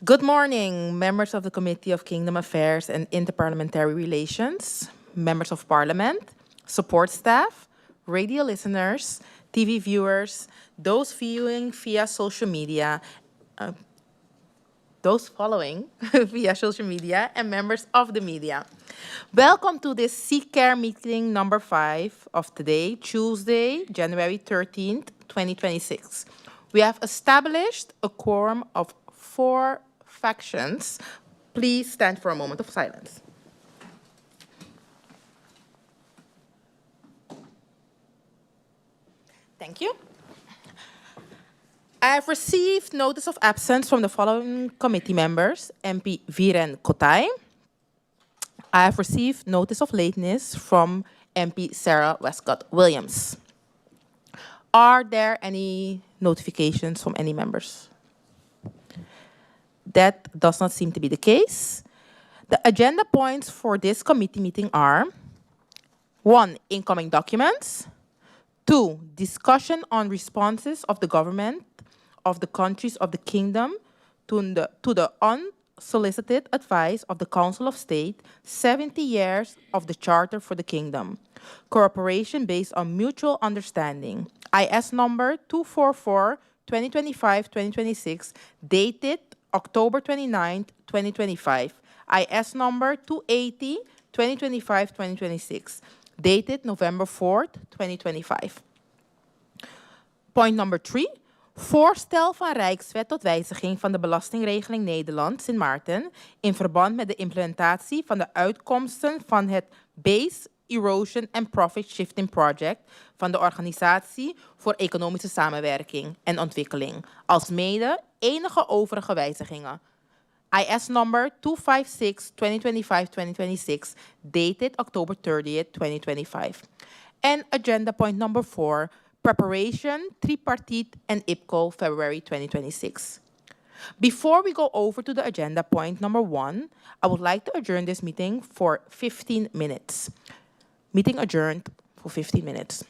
Good morning, members of the Committee of Kingdom Affairs and Interparliamentary Relations, members of Parliament, support staff, radio listeners, TV viewers, those viewing via social media, those following via social media, and members of the media. Welcome to this CKAIR meeting number 5 of today, Tuesday, January 13th, 2026. We have established a quorum of 4 factions. Please stand for a moment of silence. Thank you. I have received notice of absence from the following committee members: MP Viren Kotai. I have received notice of lateness from MP Sarah Westcott Williams. Are there any notifications from any members? That does not seem to be the case. The agenda points for this committee meeting are: 1. Incoming documents. 2. Discussion on responses of the government of the countries of the kingdom to the unsolicited advice of the Council of State, 70 years of the Charter for the Kingdom. Cooperation based on mutual understanding. IS number 244-2025-2026, dated October 29, 2025. IS number 280-2025-2026, dated November 4th, 2025. Point number 3. Voorstel van rijkswet tot wijziging van de Belastingregeling Nederland Sint Maarten in verband met de implementatie van de uitkomsten van het Base, Erosion en Profit Shifting Project van de Organisatie voor Economische Samenwerking en Ontwikkeling, alsmede enige overige wijzigingen. IS number 256-2025-2026, dated October 30th, 2025. And agenda point number 4, preparation, Tripartite and IPKO, February 2026. Before we go over to the agenda point number 1, I would like to adjourn this meeting for 15 minutes. Meeting adjourned for 15 minutes.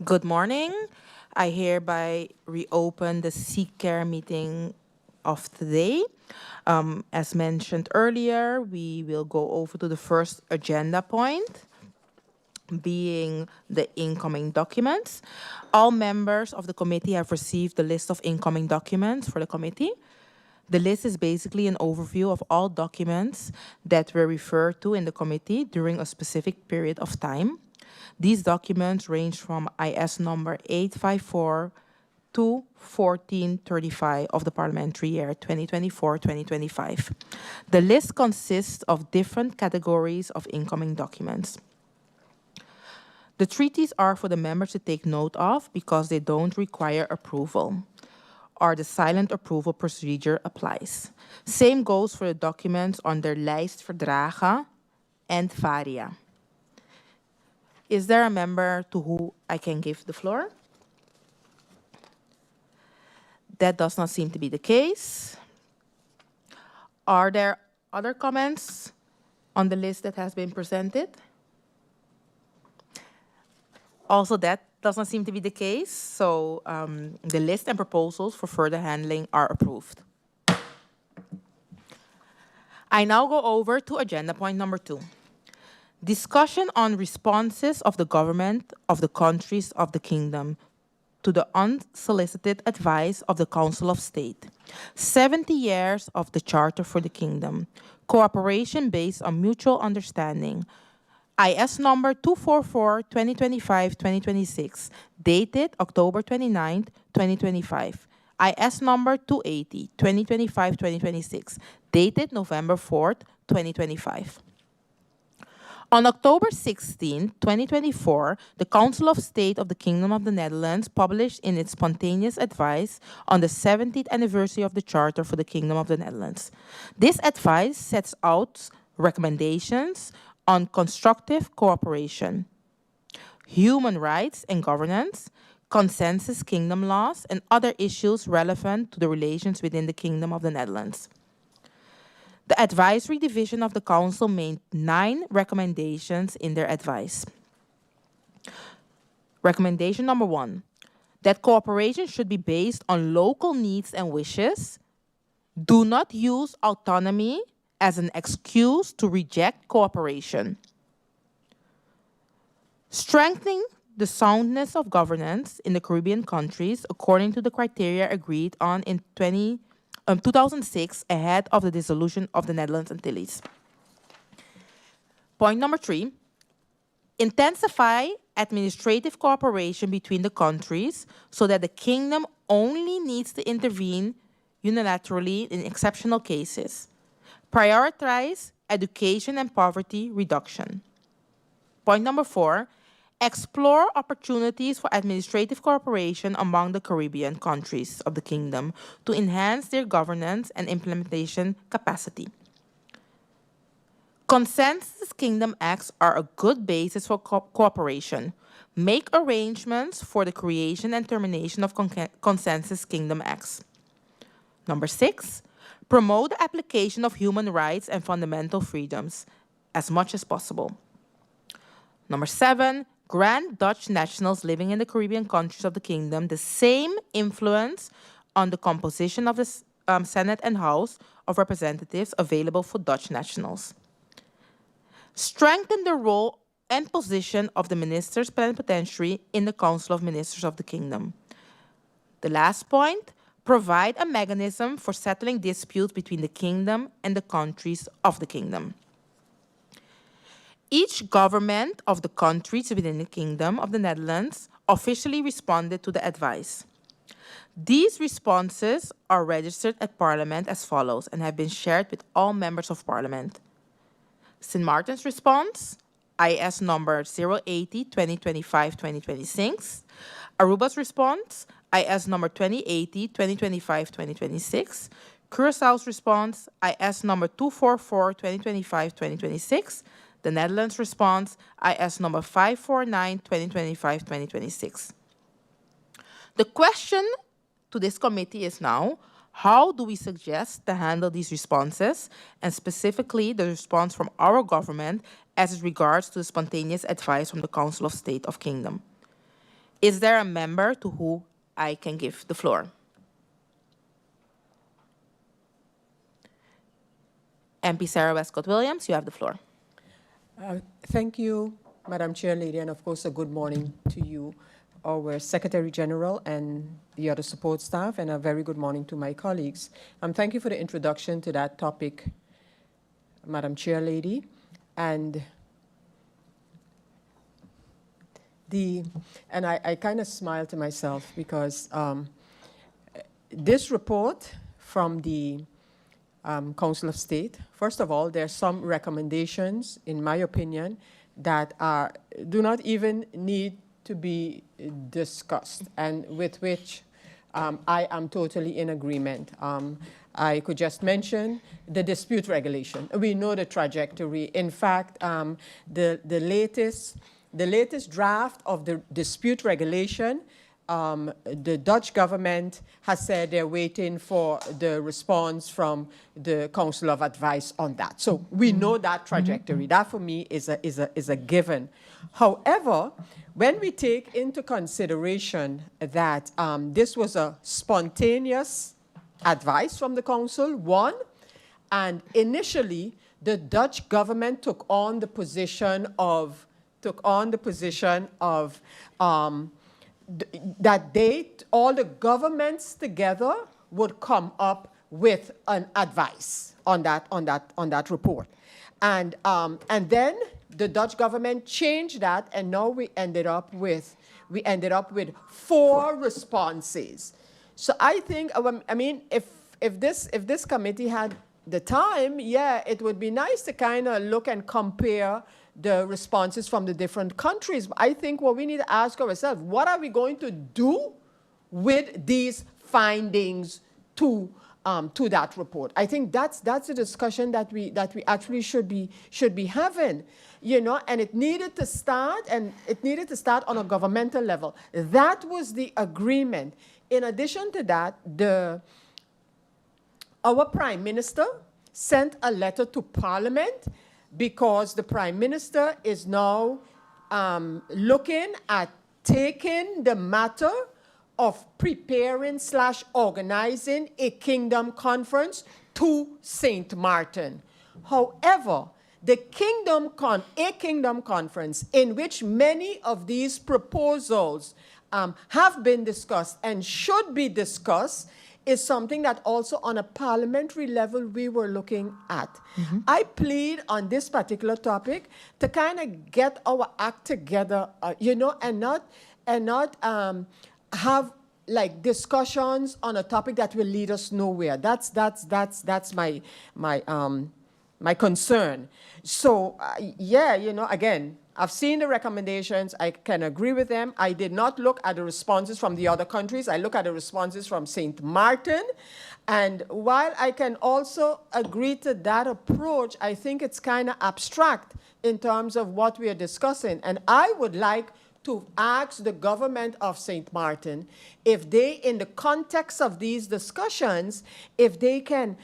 Good morning. I hereby reopen the CKAIR meeting of today. As mentioned earlier, we will go over to the first agenda point, being the incoming documents. All members of the committee have received the list of incoming documents for the committee. The list is basically an overview of all documents that were referred to in the committee during a specific period of time. These documents range from IS number 854 to 1435 of the parliamentary year 2024-2025. The list consists of different categories of incoming documents. The treaties are for the members to take note of because they don't require approval, or the silent approval procedure applies. Same goes for the documents under lijst verdragen and varia. Is there a member to whom I can give the floor? That does not seem to be the case. Are there other comments on the list that has been presented? Also, that does not seem to be the case, so the list and proposals for further handling are approved. I now go over to agenda point number 2. Discussion on responses of the government of the countries of the kingdom to the unsolicited advice of the Council of State. 70 years of the Charter for the Kingdom. Cooperation based on mutual understanding. IS number 244-2025-2026, dated October 29, 2025. IS number 280-2025-2026, dated November 4, 2025. On October 16, 2024, the Council of State of the Kingdom of the Netherlands published in its spontaneous advice on the 70th anniversary of the Charter for the Kingdom of the Netherlands. This advice sets out recommendations on constructive cooperation, human rights and governance, consensus kingdom laws, and other issues relevant to the relations within the Kingdom of the Netherlands. The advisory division of the Council made 9 recommendations in their advice. Recommendation number 1, that cooperation should be based on local needs and wishes. Do not use autonomy as an excuse to reject cooperation. Strengthening the soundness of governance in the Caribbean countries according to the criteria agreed on in 2006 ahead of the dissolution of the Netherlands Antilles. Point number 3, intensify administrative cooperation between the countries so that the kingdom only needs to intervene unilaterally in exceptional cases. Prioritize education and poverty reduction. Point number 4, explore opportunities for administrative cooperation among the Caribbean countries of the kingdom to enhance their governance and implementation capacity. Consensus Kingdom Acts are a good basis for cooperation. Make arrangements for the creation and termination of Consensus Kingdom Acts. Number 6, promote the application of human rights and fundamental freedoms as much as possible. Number 7, grant Dutch nationals living in the Caribbean countries of the kingdom the same influence on the composition of the Senate and House of Representatives available for Dutch nationals. Strengthen the role and position of the ministers plenipotentiary in the Council of Ministers of the Kingdom. The last point, provide a mechanism for settling disputes between the kingdom and the countries of the kingdom. Each government of the countries within the Kingdom of the Netherlands officially responded to the advice. These responses are registered at Parliament as follows and have been shared with all members of Parliament. Sint Maarten's response, IS number 080-2025-2026. Aruba's response, IS number 2080-2025-2026. Curaçao's response, IS number 244-2025-2026. The Netherlands response, IS number 549-2025-2026. The question to this committee is now, how do we suggest to handle these responses, and specifically the response from our government as it regards to the spontaneous advice from the Council of State of Kingdom? Is there a member to whom I can give the floor? MP Sarah Westcott-Williams, you have the floor. Thank you, Madam Chair Lady, and of course a good morning to you, our Secretary General and the other support staff, and a very good morning to my colleagues. Thank you for the introduction to that topic, Madam Chair Lady. And I kind of smile to myself because this report from the Council of State, first of all, there are some recommendations, in my opinion, that do not even need to be discussed, and with which I am totally in agreement. I could just mention the dispute regulation. We know the trajectory. In fact, the latest draft of the dispute regulation, the Dutch government has said they're waiting for the response from the Council of Advice on that. So we know that trajectory. That for me is a given. However, when we take into consideration that this was a spontaneous advice from the Council, one, and initially the Dutch government took on the position of that all the governments together would come up with an advice on that report, and then the Dutch government changed that, and now we ended up with 4 responses. So I think, I mean, if this committee had the time, yeah, it would be nice to kind of look and compare the responses from the different countries. I think what we need to ask ourselves, what are we going to do with these findings to that report? I think that's a discussion that we actually should be having, you know, and it needed to start on a governmental level. That was the agreement. In addition to that, our Prime Minister sent a letter to Parliament, because the Prime Minister is now looking at taking the matter of preparing/organizing a kingdom conference to St. Maarten. However, a kingdom conference in which many of these proposals have been discussed and should be discussed is something that also on a parliamentary level we were looking at. I plead on this particular topic to kind of get our act together, you know, and not have like discussions on a topic that will lead us nowhere. That's my concern. So yeah, you know, again, I've seen the recommendations. I can agree with them. I did not look at the responses from the other countries. I look at the responses from St. Maarten. And while I can also agree to that approach, I think it's kind of abstract in terms of what we are discussing. And I would like to ask the government of St. Maarten if they, in the context of these discussions, if they can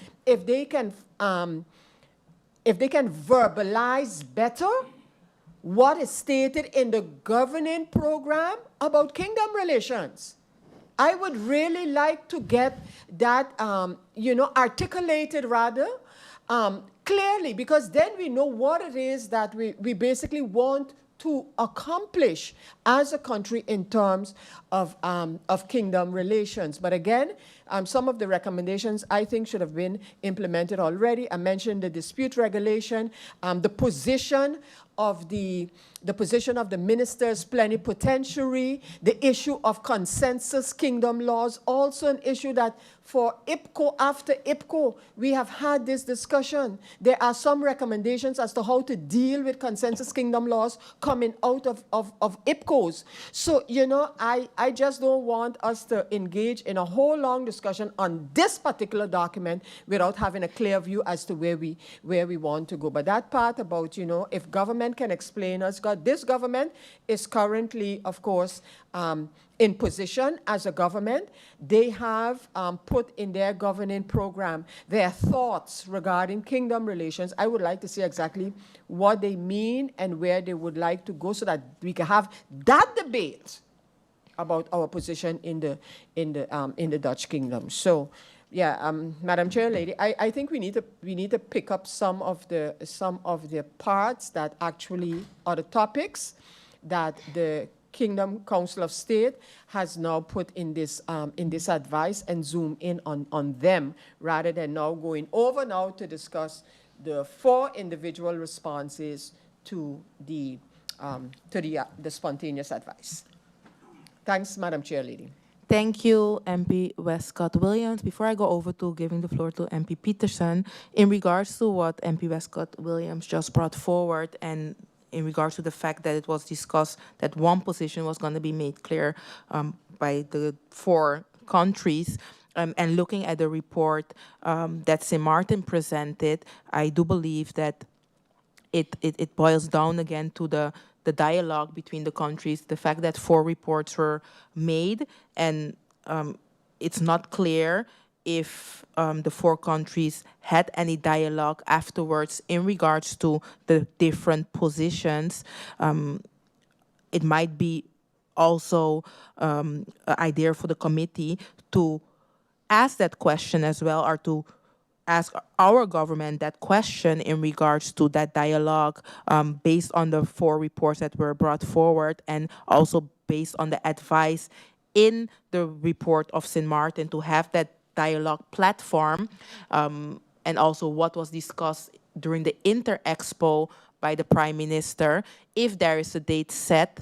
verbalize better what is stated in the governing program about kingdom relations. I would really like to get that, you know, articulated rather clearly, because then we know what it is that we basically want to accomplish as a country in terms of kingdom relations. But again, some of the recommendations I think should have been implemented already. I mentioned the dispute regulation, the position of the ministers plenipotentiary, the issue of consensus kingdom laws, also an issue that for IPKO, after IPKO, we have had this discussion. There are some recommendations as to how to deal with consensus kingdom laws coming out of IPKOs. So, you know, I just don't want us to engage in a whole long discussion on this particular document without having a clear view as to where we want to go. But that part about, you know, if government can explain us, this government is currently, of course, in position as a government. They have put in their governing program their thoughts regarding kingdom relations. I would like to see exactly what they mean and where they would like to go so that we can have that debate about our position in the Dutch kingdom. So, yeah, Madam Chair, lady, I think we need to pick up some of the parts that actually are the topics that the Kingdom Council of State has now put in this advice and zoom in on them, rather than now going over now to discuss the 4 individual responses to the spontaneous advice. Thanks, Madam Chair, lady. Thank you, MP Westcott Williams. Before I go over to giving the floor to MP Peterson, in regards to what MP Westcott Williams just brought forward, and in regards to the fact that it was discussed that one position was going to be made clear by the 4 countries, and looking at the report that Sint Maarten presented, I do believe that it boils down again to the dialogue between the countries, the fact that 4 reports were made, and it's not clear if the 4 countries had any dialogue afterwards in regards to the different positions. It might be also an idea for the committee to ask that question as well, or to ask our government that question in regards to that dialogue, based on the 4 reports that were brought forward, and also based on the advice in the report of Sint Maarten, to have that dialogue platform, and also what was discussed during the Inter-Expo by the Prime Minister, if there is a date set,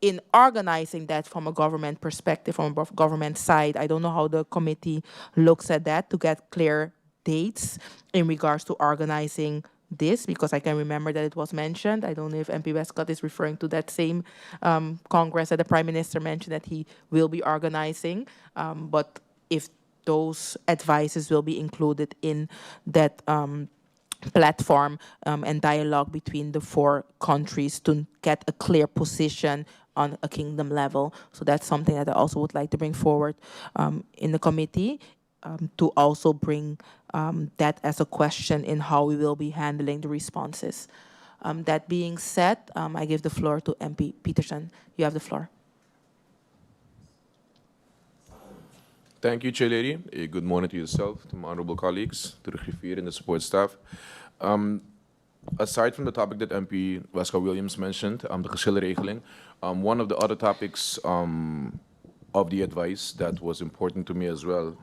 in organizing that from a government perspective, from a government side. I don't know how the committee looks at that to get clear dates in regards to organizing this, because I can remember that it was mentioned. I don't know if MP Westcott is referring to that same Congress that the Prime Minister mentioned that he will be organizing, but if those advices will be included in that platform and dialogue between the 4 countries to get a clear position on a kingdom level. So that's something that I also would like to bring forward in the committee, to also bring that as a question in how we will be handling the responses. That being said, I give the floor to MP Peterson. You have the floor. Thank you, Chair Lady. Good morning to yourself, to my honorable colleagues, to the griffier and the support staff. Aside from the topic that MP Westcott Williams mentioned, the geschillenregeling, one of the other topics of the advice that was important to me as well,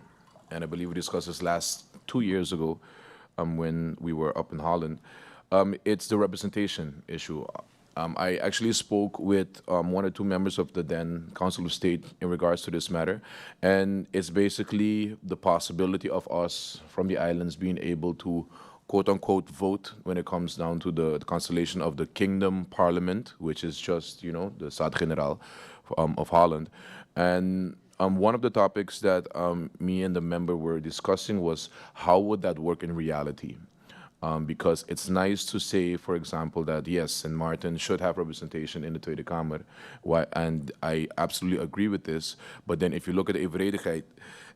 and I believe we discussed this last 2 years ago when we were up in Holland, it's the representation issue. I actually spoke with 1 or 2 members of the then Council of State in regards to this matter, and it's basically the possibility of us from the islands being able to quote-unquote vote when it comes down to the constellation of the Kingdom Parliament, which is just, you know, the Staten-Generaal of Holland. And one of the topics that me and the member were discussing was how would that work in reality? Because it's nice to say, for example, that yes, Sint Maarten should have representation in the Tweede Kamer, and I absolutely agree with this. But then if you look at the evenredigheid,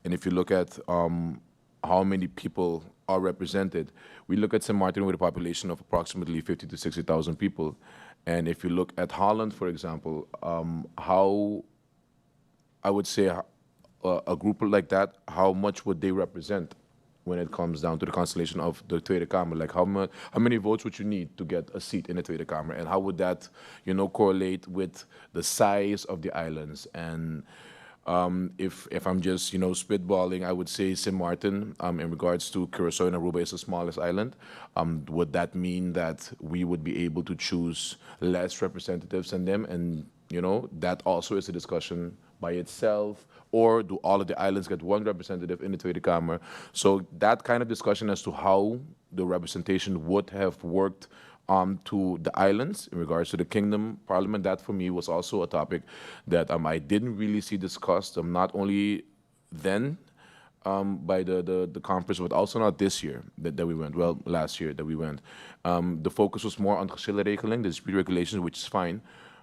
and if you look at how many people are represented, we look at Sint Maarten with a population of approximately 50 to 60,000 people. And if you look at Holland, for example, how, I would say, a group like that, how much would they represent when it comes down to the constellation of the Tweede Kamer? Like how many votes would you need to get a seat in the Tweede Kamer? And how would that, you know, correlate with the size of the islands? And if I'm just, you know, spitballing, I would say Sint Maarten, in regards to Curaçao and Aruba, is the smallest island. Would that mean that we would be able to choose less representatives than them? And, you know, that also is a discussion by itself. Or do all of the islands get 1 representative in the Tweede Kamer? So that kind of discussion as to how the representation would have worked to the islands in regards to the Kingdom Parliament, that for me was also a topic that I didn't really see discussed, not only then by the conference, but also not this year that we went, well, last year that we went. The focus was more on geschillenregeling, the dispute regulations, which is fine.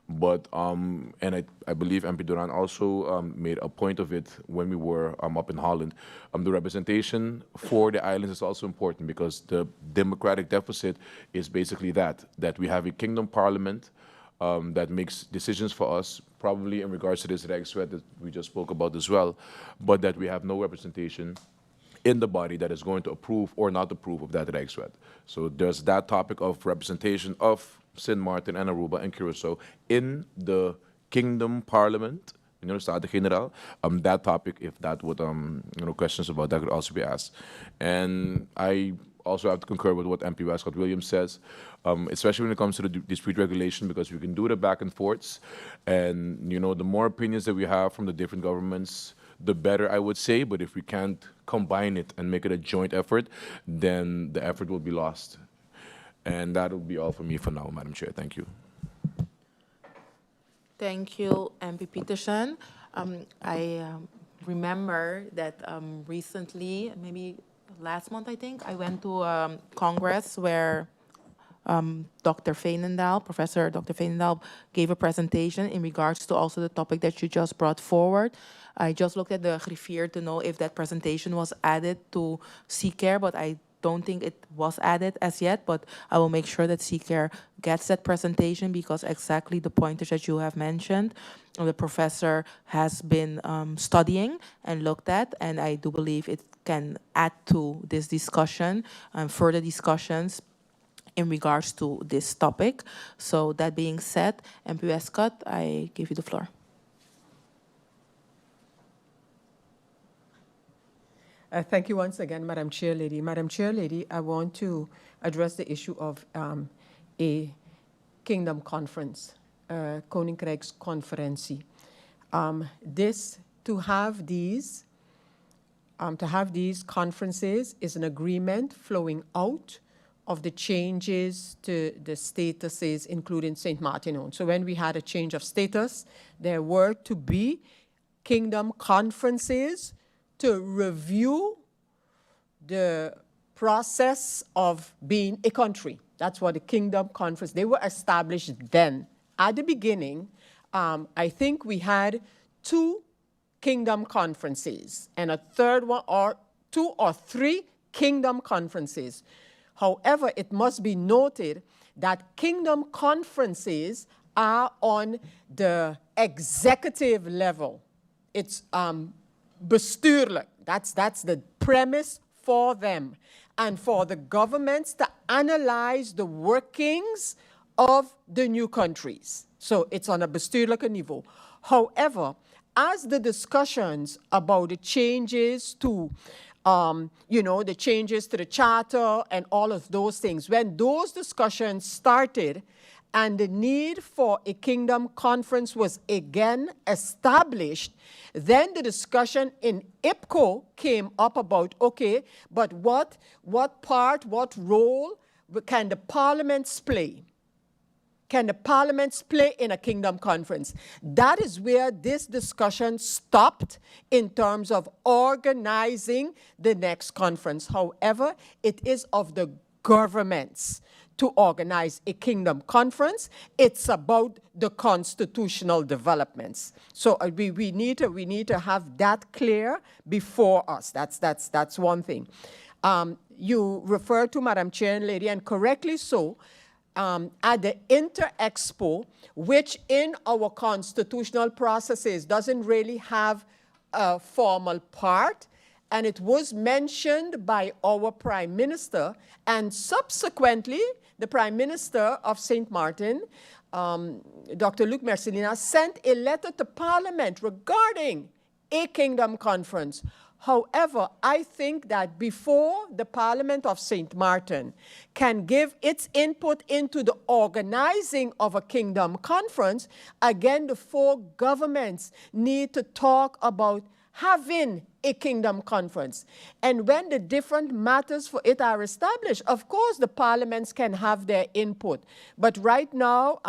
But, and I believe MP Duran also made a point of it when we were up in Holland. The representation for the islands is also important because the democratic deficit is basically that we have a kingdom parliament that makes decisions for us, probably in regards to this rijkswet that we just spoke about as well, but that we have no representation in the body that is going to approve or not approve of that rijkswet. So there's that topic of representation of Sint Maarten and Aruba and Curaçao in the Kingdom Parliament, you know, Staten-Generaal. That topic, if that would, you know, questions about that could also be asked. And I also have to concur with what MP Westcott Williams says, especially when it comes to the dispute regulation, because we can do the back and forths. And, you know, the more opinions that we have from the different governments, the better, I would say. But if we can't combine it and make it a joint effort, then the effort will be lost. And that will be all for me for now, Madam Chair. Thank you. Thank you, MP Peterson. I remember that recently, maybe last month, I think, I went to Congress where Dr. Veenendaal, Professor Dr. Veenendaal, gave a presentation in regards to also the topic that you just brought forward. I just looked at the griffier to know if that presentation was added to CKAIR, but I don't think it was added as yet, but I will make sure that CKAIR gets that presentation, because exactly the pointers that you have mentioned, the professor has been studying and looked at, and I do believe it can add to this discussion and further discussions in regards to this topic. So that being said, MP Westcott, I give you the floor. Thank you once again, Madam Chair Lady. Madam Chair Lady, I want to address the issue of a Kingdom Conference, Koninkrijksconferentie. To have these conferences is an agreement flowing out of the changes to the statuses, including St. Maarten. So when we had a change of status, there were to be Kingdom conferences to review the process of being a country. That's what the Kingdom Conference, they were established then. At the beginning, I think we had 2 Kingdom conferences and a third one, or 2 or 3 Kingdom conferences. However, it must be noted that Kingdom conferences are on the executive level. It's bestuurlijk. That's the premise for them, and for the governments to analyze the workings of the new countries. So it's on a bestuurlijke niveau. However, as the discussions about the changes to, the changes to the charter and all of those things, when those discussions started, and the need for a Kingdom Conference was again established, then the discussion in IPKO came up about, okay, but what part, what role can the parliaments play? Can the parliaments play in a Kingdom Conference? That is where this discussion stopped in terms of organizing the next conference. However, it is of the governments to organize a Kingdom Conference. It's about the constitutional developments. So we need to have that clear before us. That's one thing. You refer to, Madam Chair and Lady, and correctly so, at the Inter-Expo, which in our constitutional processes doesn't really have a formal part, and it was mentioned by our Prime Minister, and subsequently, the Prime Minister of St. Maarten, Dr. Luc Mercelina, sent a letter to Parliament regarding a Kingdom Conference. However, I think that before the Parliament of St. Maarten can give its input into the organizing of a Kingdom Conference, again, the 4 governments need to talk about having a Kingdom Conference. And when the different matters for it are established, of course, the parliaments can have their input. But right now,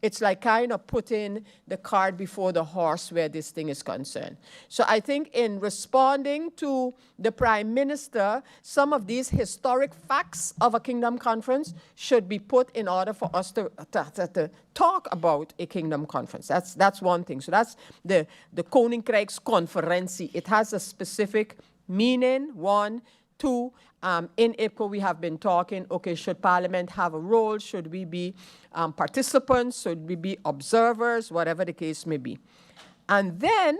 it's like kind of putting the cart before the horse where this thing is concerned. So I think in responding to the Prime Minister, some of these historic facts of a Kingdom Conference should be put in order for us to talk about a Kingdom Conference. That's one thing. So that's the Koninkrijksconferentie. It has a specific meaning, one. Two, in IPKO, we have been talking, okay, should Parliament have a role? Should we be participants? Should we be observers? Whatever the case may be. And then,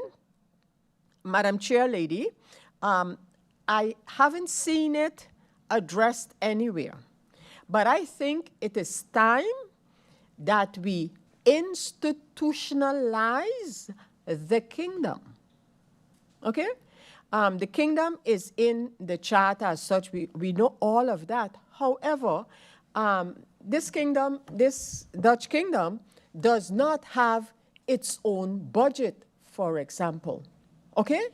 Madam Chair Lady, I haven't seen it addressed anywhere. But I think it is time that we institutionalize the kingdom. Okay? The kingdom is in the charter as such. We know all of that. However, this Dutch kingdom does not have its own budget, for example. Okay?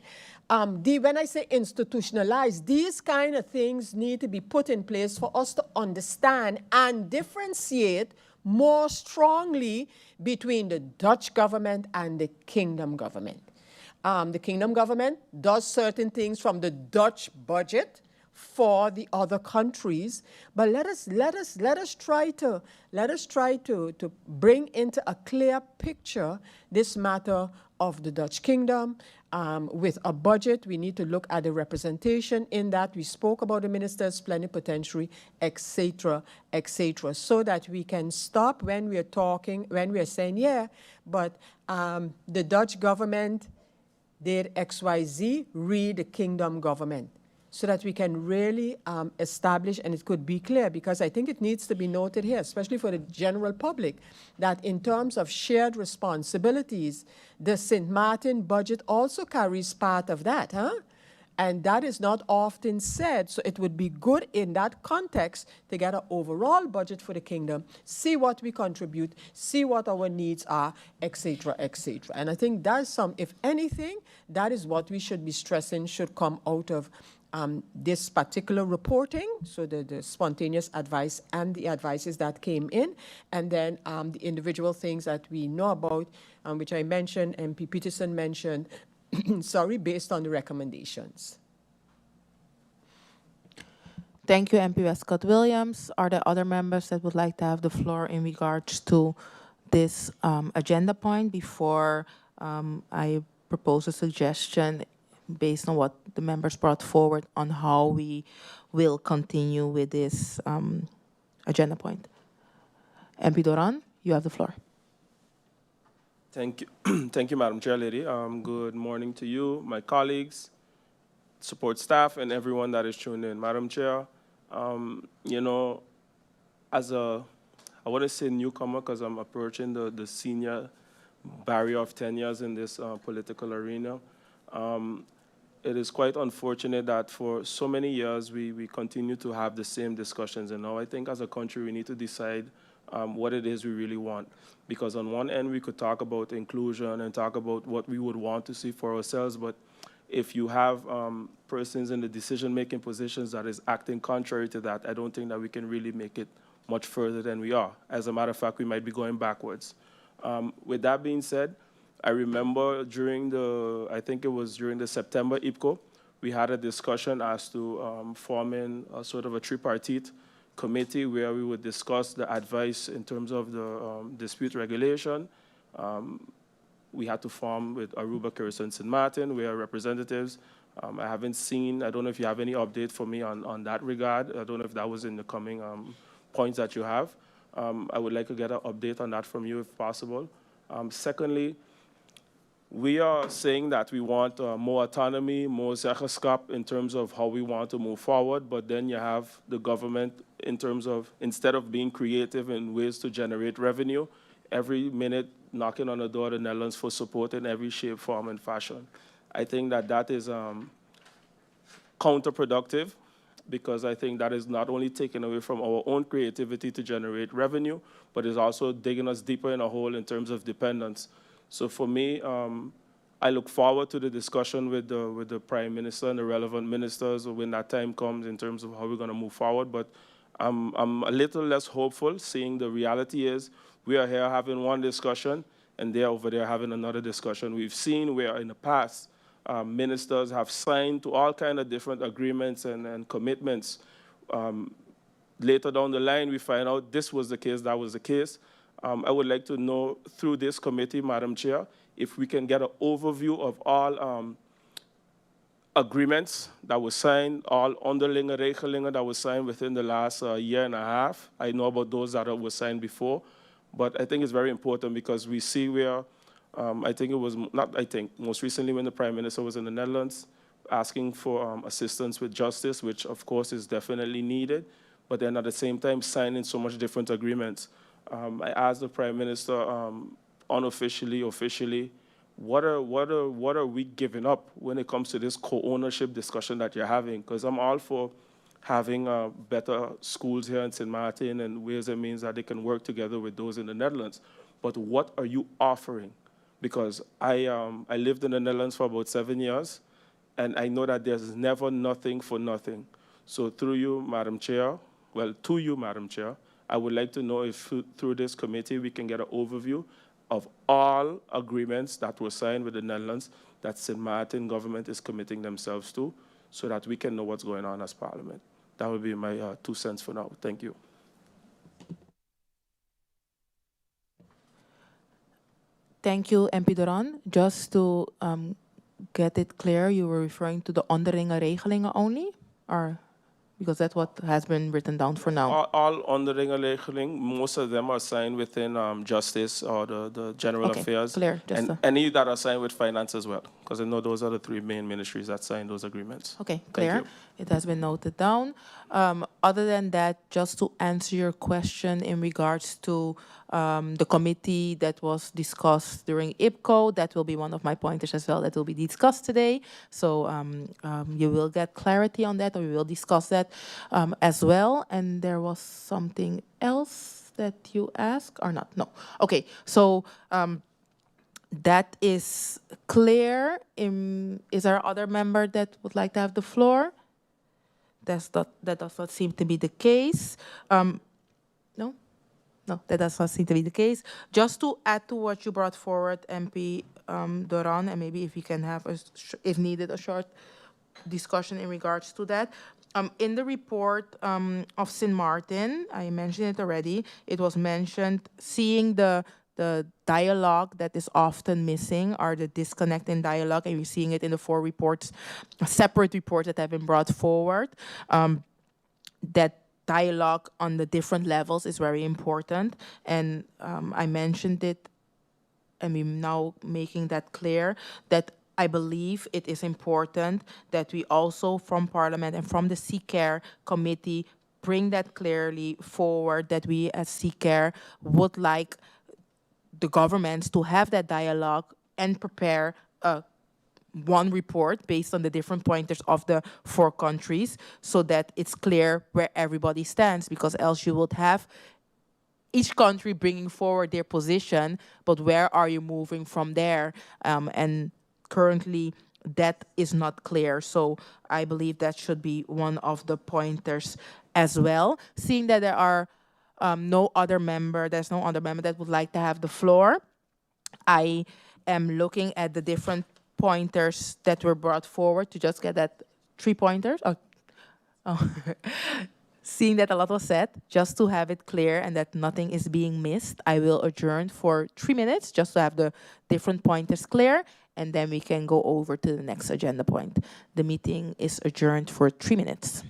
When I say institutionalize, these kind of things need to be put in place for us to understand and differentiate more strongly between the Dutch government and the kingdom government. The kingdom government does certain things from the Dutch budget for the other countries, but let us try to bring into a clear picture this matter of the Dutch kingdom. With a budget, we need to look at the representation in that. We spoke about the ministers, plenipotentiary, etc., so that we can stop when we are saying, yeah, but the Dutch government did XYZ, read the kingdom government, so that we can really establish, and it could be clear, because I think it needs to be noted here, especially for the general public, that in terms of shared responsibilities, the Sint Maarten budget also carries part of that, and that is not often said, so it would be good in that context to get an overall budget for the kingdom, see what we contribute, see what our needs are, etc., etc. And I think that's if anything, that is what we should be stressing should come out of this particular reporting, so the spontaneous advice and the advices that came in, and then the individual things that we know about, which I mentioned, MP Peterson mentioned, sorry, based on the recommendations. Thank you, MP Westcott-Williams. Are there other members that would like to have the floor in regards to this agenda point before I propose a suggestion based on what the members brought forward on how we will continue with this agenda point? MP Doran, you have the floor. Thank you. Thank you, Madam Chair Lady. Good morning to you, my colleagues, support staff, and everyone that is tuned in. Madam Chair, you know, I want to say newcomer because I'm approaching the senior barrier of 10 years in this political arena. It is quite unfortunate that for so many years we continue to have the same discussions, and now I think as a country we need to decide what it is we really want. Because on one end we could talk about inclusion and talk about what we would want to see for ourselves, but if you have persons in the decision-making positions that is acting contrary to that, I don't think that we can really make it much further than we are. As a matter of fact, we might be going backwards. With that being said, I remember I think it was during the September IPKO, we had a discussion as to forming a sort of a tripartite committee where we would discuss the advice in terms of the dispute regulation. We had to form with Aruba, Curacao, Sint Maarten. We are representatives. I haven't seen, I don't know if you have any update for me on that regard. I don't know if that was in the coming points that you have. I would like to get an update on that from you if possible. Secondly, we are saying that we want more autonomy, more zeggenschap in terms of how we want to move forward, but then you have the government in terms of, instead of being creative in ways to generate revenue, every minute knocking on the door of the Netherlands for support in every shape, form, and fashion. I think that is counterproductive, because I think that is not only taking away from our own creativity to generate revenue, but is also digging us deeper in a hole in terms of dependence. So for me, I look forward to the discussion with the Prime Minister and the relevant ministers when that time comes in terms of how we're going to move forward. But I'm a little less hopeful, seeing the reality is we are here having one discussion and they're over there having another discussion. We've seen where in the past ministers have signed to all kinds of different agreements and commitments. Later down the line, we find out this was the case, that was the case. I would like to know through this committee, Madam Chair, if we can get an overview of all agreements that were signed, all onderlinge regelingen that were signed within the last year and a half. I know about those that were signed before, but I think it's very important because we see where, I think it was, not I think, most recently when the Prime Minister was in the Netherlands, asking for assistance with justice, which of course is definitely needed, but then at the same time signing so much different agreements. I asked the Prime Minister unofficially, officially, what are we giving up when it comes to this co-ownership discussion that you're having? Because I'm all for having better schools here in Sint Maarten and ways and means that they can work together with those in the Netherlands. But what are you offering? Because I lived in the Netherlands for about 7 years, and I know that there's never nothing for nothing. So through you, Madam Chair, well, to you, Madam Chair, I would like to know if through this committee we can get an overview of all agreements that were signed with the Netherlands that Sint Maarten government is committing themselves to, so that we can know what's going on as Parliament. That would be my 2 cents for now. Thank you. Thank you, MP Duran. Just to get it clear, you were referring to the onderlinge regelingen only? Or because that's what has been written down for now. All onderlinge regeling, most of them are signed within justice or the general Okay, affairs. clear, just And any that are signed with finance as well, because I know those are the 3 main ministries that sign those agreements. Okay, Thank clear. you. It has been noted down. Other than that, just to answer your question in regards to the committee that was discussed during IPKO, that will be one of my pointers as well that will be discussed today. So you will get clarity on that, or we will discuss that as well. And there was something else that you asked, or not? No. Okay, so that is clear. Is there other member that would like to have the floor? That does not seem to be the case. No? No, that does not seem to be the case. Just to add to what you brought forward, MP Duran, and maybe if we can have, if needed, a short discussion in regards to that. In the report of Sint Maarten, I mentioned it already, it was mentioned seeing the dialogue that is often missing, or the disconnect in dialogue, and we're seeing it in the 4 reports, separate reports that have been brought forward. That dialogue on the different levels is very important, and I mentioned it, and we're now making that clear, that I believe it is important that we also from Parliament and from the CKAIR committee bring that clearly forward, that we as CKAIR would like the governments to have that dialogue and prepare one report based on the different pointers of the 4 countries, so that it's clear where everybody stands, because else you would have each country bringing forward their position, but where are you moving from there? And currently that is not clear. So I believe that should be one of the pointers as well. Seeing that there are there's no other member that would like to have the floor, I am looking at the different pointers that were brought forward to just get that 3 pointers. Seeing that a lot was said, just to have it clear and that nothing is being missed, I will adjourn for 3 minutes just to have the different pointers clear, and then we can go over to the next agenda point. The meeting is adjourned for 3 minutes.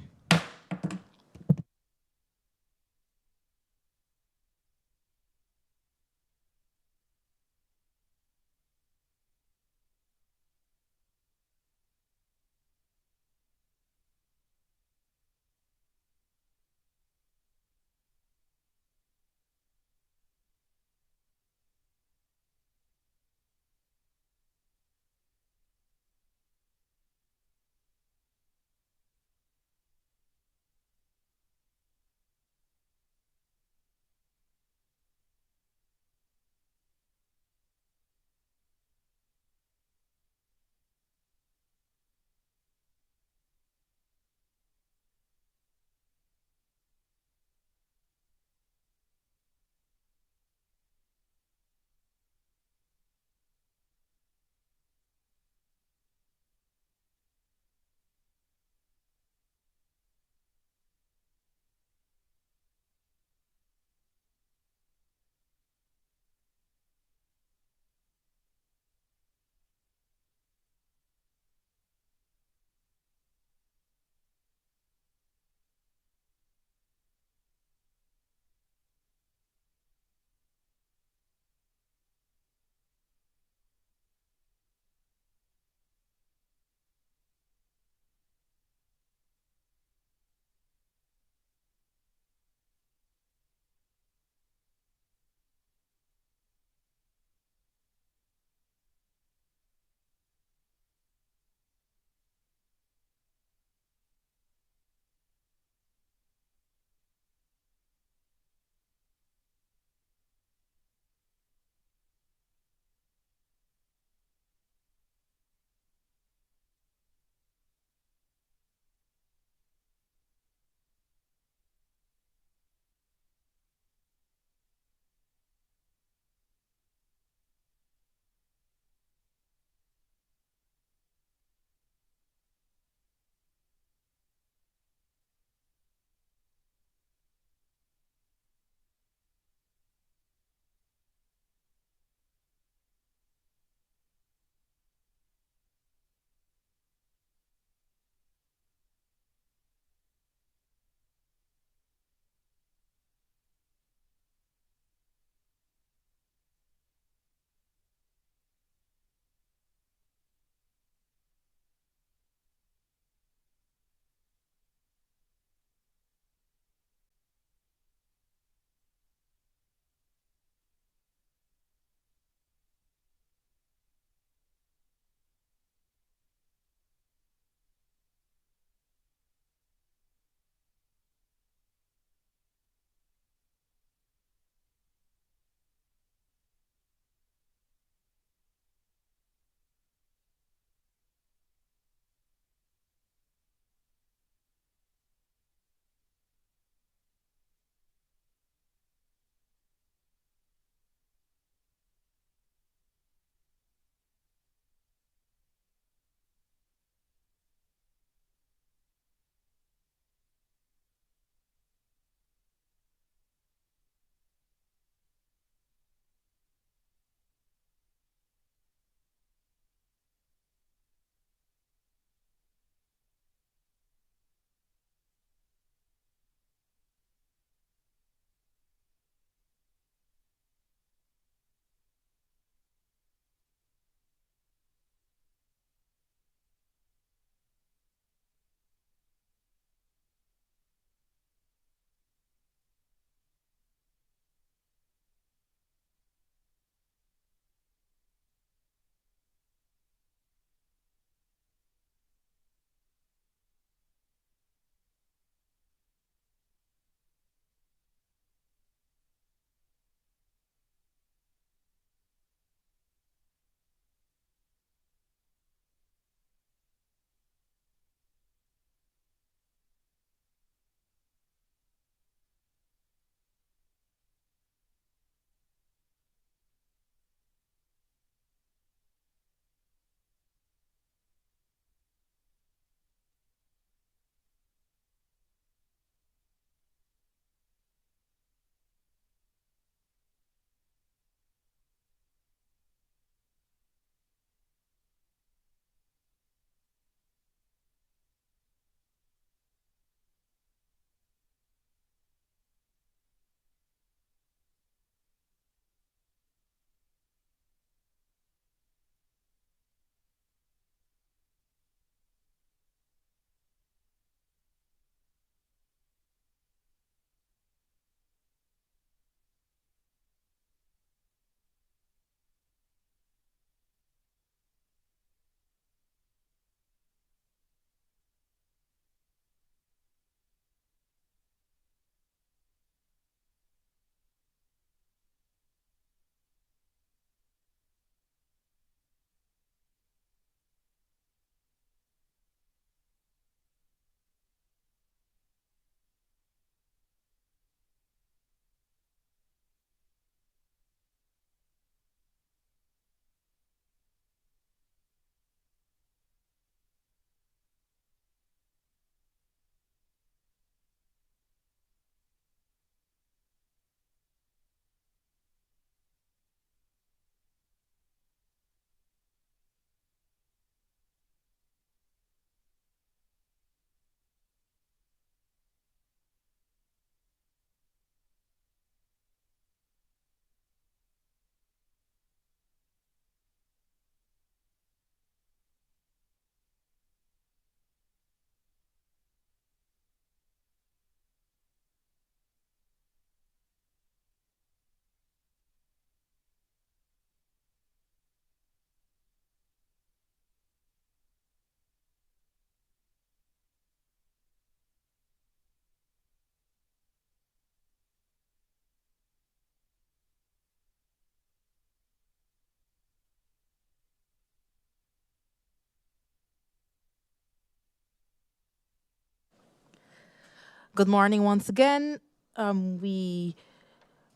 Good morning once again. We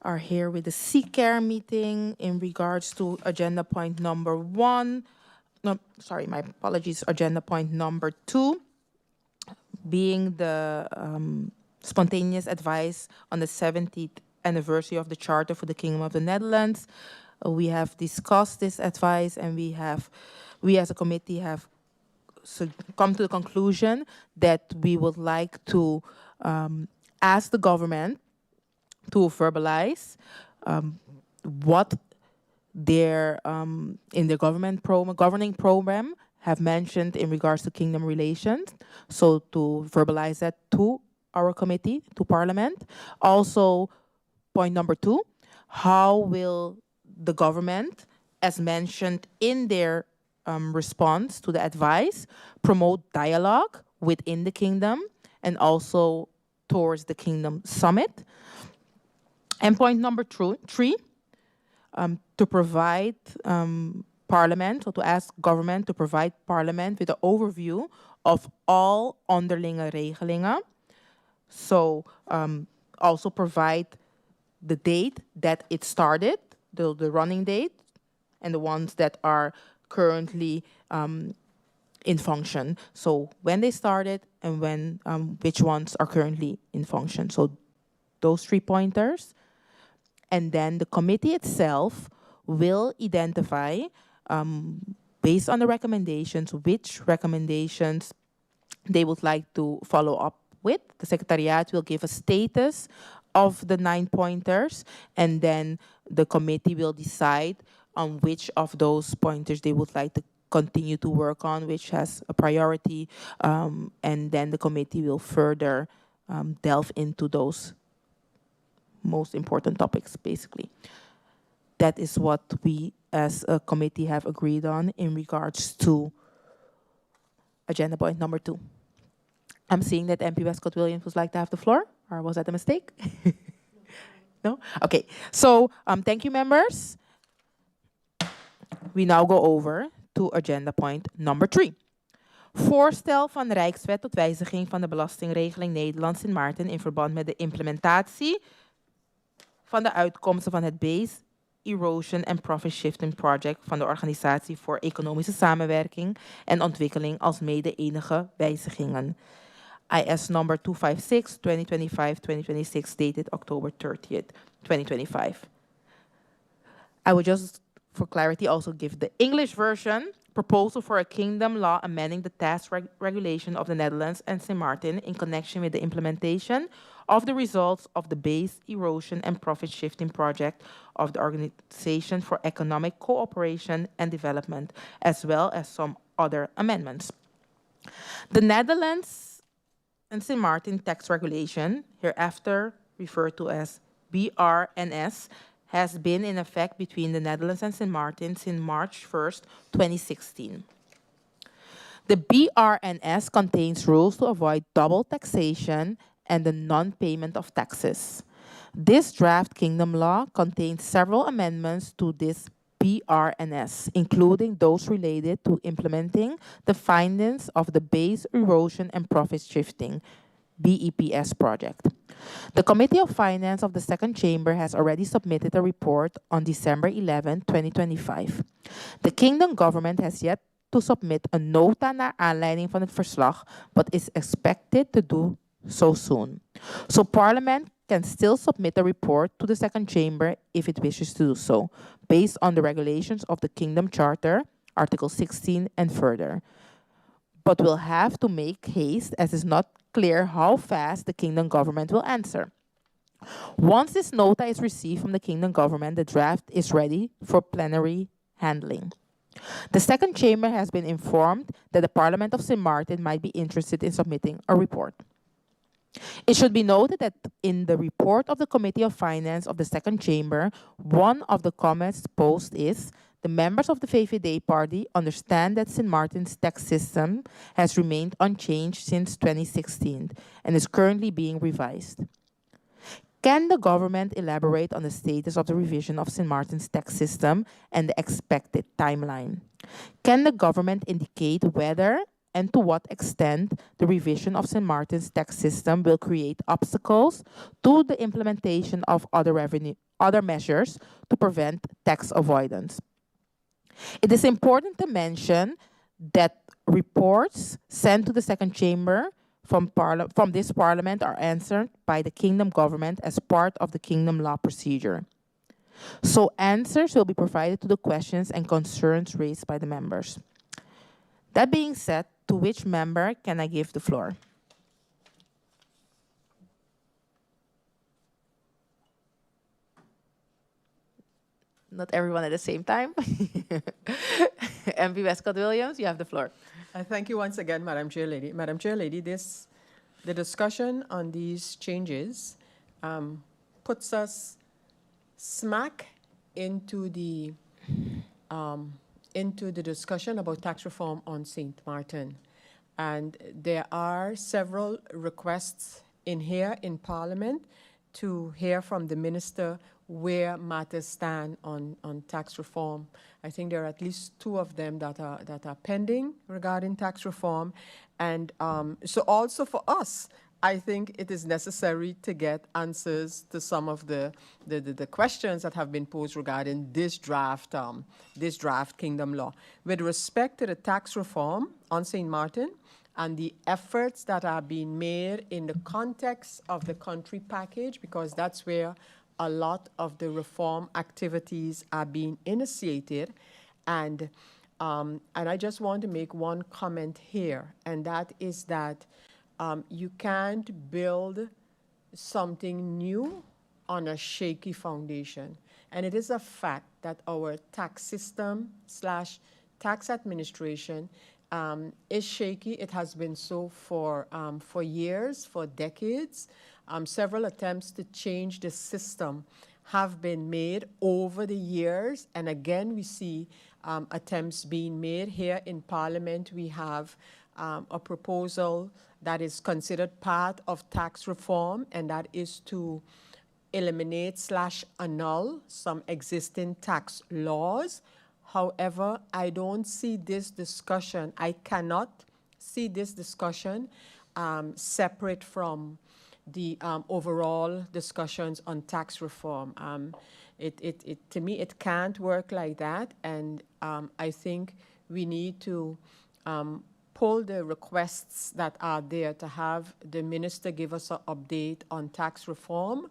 are here with the CKAIR meeting in regards to agenda point number 1. No, sorry, my apologies. Agenda point number 2, being the spontaneous advice on the 70th anniversary of the Charter for the Kingdom of the Netherlands. We have discussed this advice, and we as a committee have come to the conclusion that we would like to ask the government to verbalize what their in their governing program have mentioned in regards to kingdom relations. So to verbalize that to our committee, to Parliament. Also, point number 2, how will the government, as mentioned in their response to the advice, promote dialogue within the kingdom and also towards the Kingdom Summit. And point number 3, to provide Parliament, or to ask government to provide Parliament with an overview of all onderlinge regelingen. So also provide the date that it started, the running date, and the ones that are currently in function. So when they started and when which ones are currently in function. So those 3 pointers. And then the committee itself will identify, based on the recommendations, which recommendations they would like to follow up with. The Secretariat will give a status of the 9 pointers, and then the committee will decide on which of those pointers they would like to continue to work on, which has a priority, and then the committee will further delve into those most important topics, basically. That is what we as a committee have agreed on in regards to agenda point number 2. I'm seeing that MP Westcott Williams would like to have the floor, or was that a mistake? No? Okay, so thank you, members. We now go over to agenda point number 3. Voorstel van rijkswet tot wijziging van de Belastingregeling Nederland Sint Maarten in verband met de implementatie van de uitkomsten van het Base, Erosion en Profit Shifting Project van de Organisatie voor Economische Samenwerking en Ontwikkeling, alsmede enige wijzigingen. IS number 256-2025-2026, dated October 30th, 2025. I would just, for clarity, also give the English version. Proposal for a kingdom law amending the tax regulation of the Netherlands and Sint Maarten in connection with the implementation of the results of the Base, Erosion and Profit Shifting Project of the Organization for Economic Cooperation and Development, as well as some other amendments. The Netherlands and Sint Maarten tax regulation, hereafter referred to as BRNS, has been in effect between the Netherlands and Sint Maarten since March 1st, 2016. The BRNS contains rules to avoid double taxation and the non-payment of taxes. This draft kingdom law contains several amendments to this BRNS, including those related to implementing the findings of the Base, Erosion and Profit Shifting BEPS project. The Committee of Finance of the Second Chamber has already submitted a report on December 11, 2025. The Kingdom Government has yet to submit a nota naar aanleiding van het verslag, but is expected to do so soon. So Parliament can still submit a report to the Second Chamber if it wishes to do so, based on the regulations of the Kingdom Charter, Article 16 and further. But will have to make haste, as it's not clear how fast the Kingdom Government will answer. Once this nota is received from the Kingdom Government, the draft is ready for plenary handling. The Second Chamber has been informed that the Parliament of Sint Maarten might be interested in submitting a report. It should be noted that in the report of the Committee of Finance of the Second Chamber, one of the comments posed is, the members of the VVD party understand that Sint Maarten's tax system has remained unchanged since 2016 and is currently being revised. Can the government elaborate on the status of the revision of Sint Maarten's tax system and the expected timeline? Can the government indicate whether and to what extent the revision of St. Maarten's tax system will create obstacles to the implementation of other measures to prevent tax avoidance. It is important to mention that reports sent to the second chamber from this parliament are answered by the kingdom government as part of the kingdom law procedure. So answers will be provided to the questions and concerns raised by the members. That being said, to which member can I give the floor? Not everyone at the same time. MP Westcott-Williams, you have the floor. Thank you once again, Madam Chair Lady. Madam Chair Lady, the discussion on these changes puts us smack into the discussion about tax reform on St. Maarten. And there are several requests in here in Parliament to hear from the Minister where matters stand on tax reform. I think there are at least 2 of them that are pending regarding tax reform. And so also for us, I think it is necessary to get answers to some of the questions that have been posed regarding this draft kingdom law. With respect to the tax reform on St. Maarten and the efforts that are being made in the context of the country package, because that's where a lot of the reform activities are being initiated. And I just want to make one comment here, and that is that you can't build something new on a shaky foundation. And it is a fact that our tax system / tax administration is shaky. It has been so for years, for decades. Several attempts to change the system have been made over the years. And again, we see attempts being made here in Parliament. We have a proposal that is considered part of tax reform, and that is to eliminate / annul some existing tax laws. However, I don't see this discussion, I cannot see this discussion separate from the overall discussions on tax reform. To me, it can't work like that, and I think we need to pull the requests that are there to have the minister give us an update on tax reform.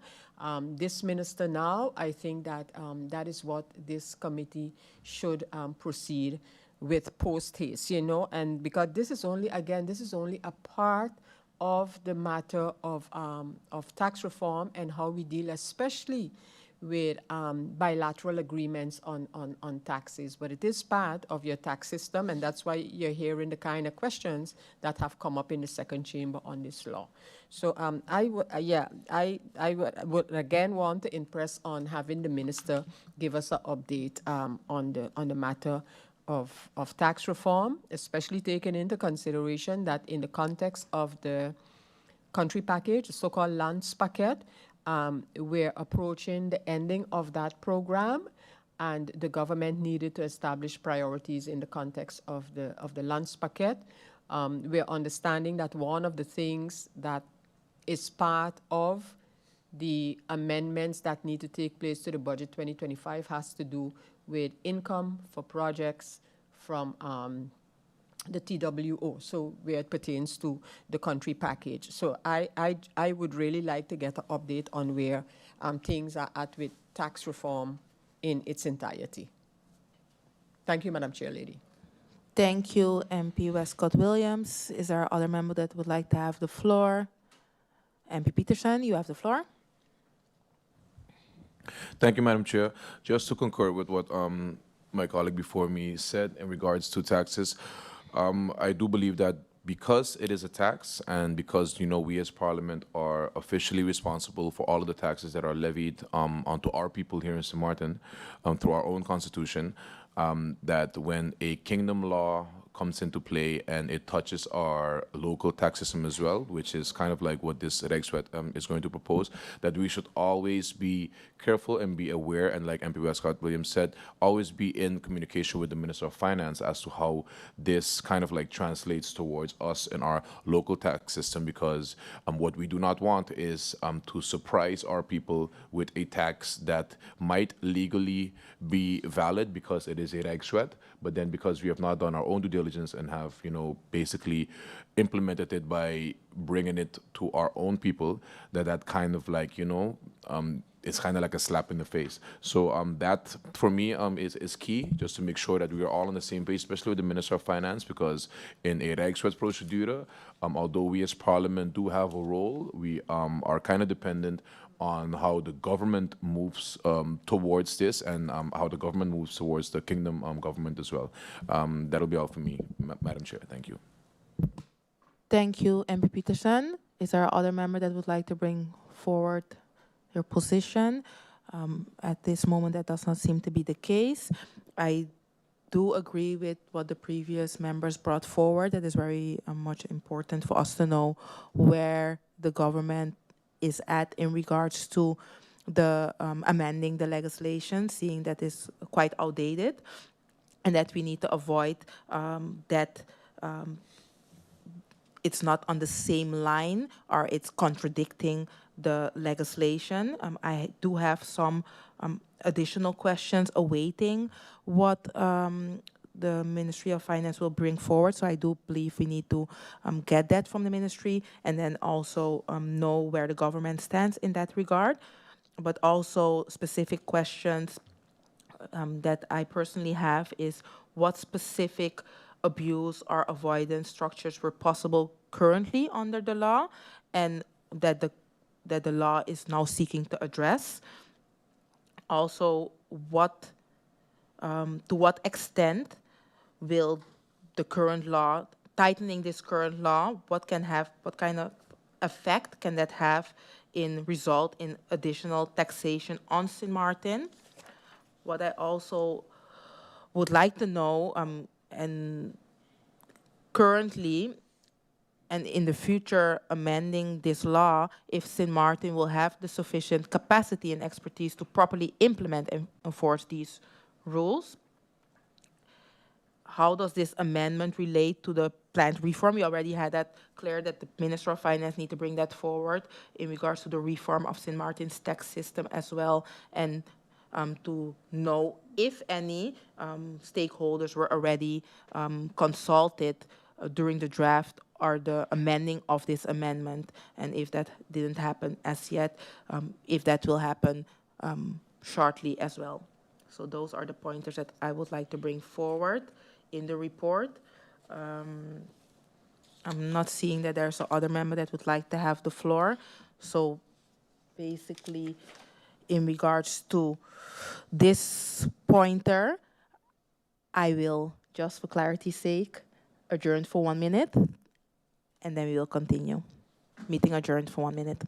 This minister now, I think that that is what this committee should proceed with post haste, you know, and because this is only, again, this is only a part of the matter of tax reform and how we deal, especially with bilateral agreements on taxes. But it is part of your tax system, and that's why you're hearing the kind of questions that have come up in the second chamber on this law. So I would again want to impress on having the minister give us an update on the matter of tax reform, especially taking into consideration that in the context of the country package, the so-called lands packet, we're approaching the ending of that program, and the government needed to establish priorities in the context of the lands packet. We're understanding that one of the things that is part of the amendments that need to take place to the budget 2025 has to do with income for projects from the TWO, so where it pertains to the country package. So I would really like to get an update on where things are at with tax reform in its entirety. Thank you, Madam Chair Lady. Thank you, MP Westcott-Williams. Is there other member that would like to have the floor? MP Peterson, you have the floor. Thank you, Madam Chair. Just to concur with what my colleague before me said in regards to taxes, I do believe that because it is a tax and because, you know, we as Parliament are officially responsible for all of the taxes that are levied onto our people here in St. Maarten through our own constitution, that when a kingdom law comes into play, and it touches our local tax system as well, which is kind of like what this rijkswet is going to propose, that we should always be careful and be aware, and like MP Scott Williams said, always be in communication with the Minister of Finance as to how this kind of like translates towards us in our local tax system, because what we do not want is to surprise our people with a tax that might legally be valid because it is a rijkswet, but then because we have not done our own due diligence and have, basically implemented it by bringing it to our own people, that kind of like, it's kind of like a slap in the face. So that for me is key, just to make sure that we are all on the same page, especially with the Minister of Finance, because in a rijkswetsprocedure, although we as Parliament do have a role, we are kind of dependent on how the government moves towards this, and how the government moves towards the kingdom government as well. That'll be all for me, Madam Chair. Thank you. Thank you, MP Peterson. Is there other member that would like to bring forward your position? At this moment, that does not seem to be the case. I do agree with what the previous members brought forward. That is very much important for us to know where the government is at in regards to the amending the legislation, seeing that it's quite outdated, and that we need to avoid that it's not on the same line or it's contradicting the legislation. I do have some additional questions awaiting what the Ministry of Finance will bring forward. So I do believe we need to get that from the ministry, and then also know where the government stands in that regard. But also specific questions that I personally have is what specific abuse or avoidance structures were possible currently under the law, and that the law is now seeking to address. Also, to what extent will the current law, tightening this current law, what kind of effect can that have in result in additional taxation on Sint Maarten? What I also would like to know, and currently and in the future amending this law, if Sint Maarten will have the sufficient capacity and expertise to properly implement and enforce these rules. How does this amendment relate to the planned reform? We already had that clear, that the Minister of Finance need to bring that forward in regards to the reform of Sint Maarten's tax system as well, and to know if any stakeholders were already consulted during the draft or the amending of this amendment, and if that didn't happen as yet, if that will happen shortly as well. So those are the pointers that I would like to bring forward in the report. I'm not seeing that there's another member that would like to have the floor. So basically, in regards to this pointer, I will, just for clarity's sake, adjourn for 1 minute, and then we will continue. Meeting adjourned for 1 minute.